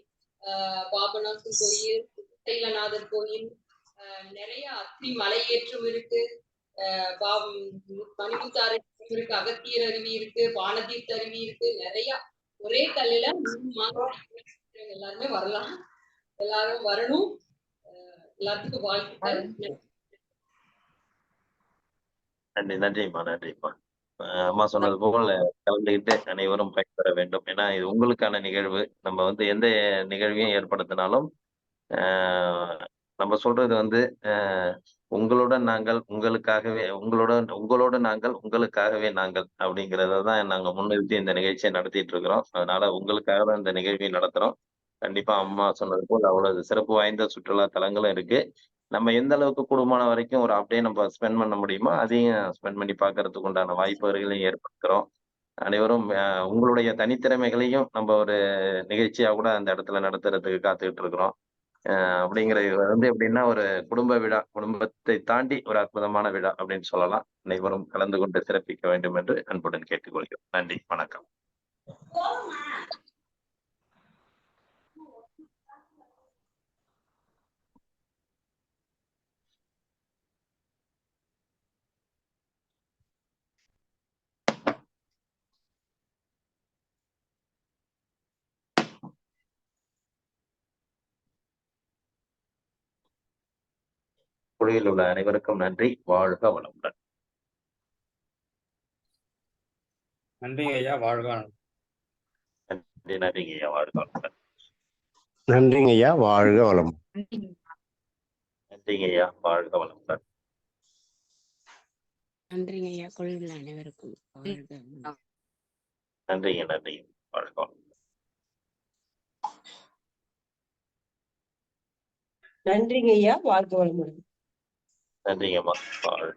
பாபநாசம் கோயில், தைலநாதர் கோயில், நிறைய அத்தி மலையேற்றம் இருக்கு, மணிமுத்தாறு இருக்கு, அகத்தியர் அருவி இருக்கு, வானதீர்த்த அருவி இருக்கு. நிறைய ஒரே கல்லுல 3 மாங்காய். எல்லாருமே வரலாம், எல்லாரும் வரணும். எல்லாத்துக்கும் வாழ்த்துக்கள். நன்றி நன்றிம்மா, நன்றிம்மா. அம்மா சொன்னது போல கலந்துகிட்டு அனைவரும் பயன்பெற வேண்டும். ஏன்னா இது உங்களுக்கான நிகழ்வு. நம்ம வந்து எந்த நிகழ்வையும் ஏற்படுத்தினாலும் நம்ம சொல்றது வந்து உங்களுடன் நாங்கள் உங்களுக்காகவே, உங்களோட நாங்கள் உங்களுக்காகவே நாங்கள் அப்படிங்கிறத தான் நாங்க முன்னிறுத்தி இந்த நிகழ்ச்சியை நடத்திட்டு இருக்கிறோம். அதனால உங்களுக்காக தான் இந்த நிகழ்ச்சியை நடத்துறோம். கண்டிப்பா அம்மா சொன்னது போல் அவ்வளவு சிறப்பு வாய்ந்த சுற்றுலா தலங்களும் இருக்கு. நம்ம எந்த அளவுக்கு கூடுமான வரைக்கும் ஒரு அப்படியே நம்ம ஸ்பெண்ட் பண்ண முடியுமோ அதையும் ஸ்பெண்ட் பண்ணி பார்க்கறதுக்கு உண்டான வாய்ப்புகளையும் ஏற்படுத்துறோம். அனைவரும் உங்களுடைய தனித்திறமைகளையும் நம்ம ஒரு நிகழ்ச்சியா கூட அந்த இடத்துல நடத்துறதுக்கு காத்துக்கிட்டு இருக்கிறோம். அப்படிங்கிறது வந்து எப்படின்னா ஒரு குடும்ப விழா, குடும்பத்தை தாண்டி ஒரு அற்புதமான விழா அப்படின்னு சொல்லலாம். அனைவரும் கலந்து கொண்டு சிறப்பிக்க வேண்டும் என்று அன்புடன் கேட்டுக்கொள்கிறோம். நன்றி, வணக்கம். குழுவில் உள்ள அனைவருக்கும் நன்றி. வாழ்க வளமுடன். நன்றிங்க ஐயா, வாழ்க வளமுடன். நன்றிங்க ஐயா, வாழ்க வளமுடன். நன்றிங்க ஐயா, வாழ்க வளம். நன்றிங்க ஐயா, வாழ்க வளமுடன். நன்றிங்க ஐயா, குழுவில் அனைவருக்கும் நன்றிங்க, நன்றிங்க, வாழ்க வளமுடன். நன்றிங்க ஐயா, வாழ்க வளமுடன். நன்றிங்கம்மா, வாழ்க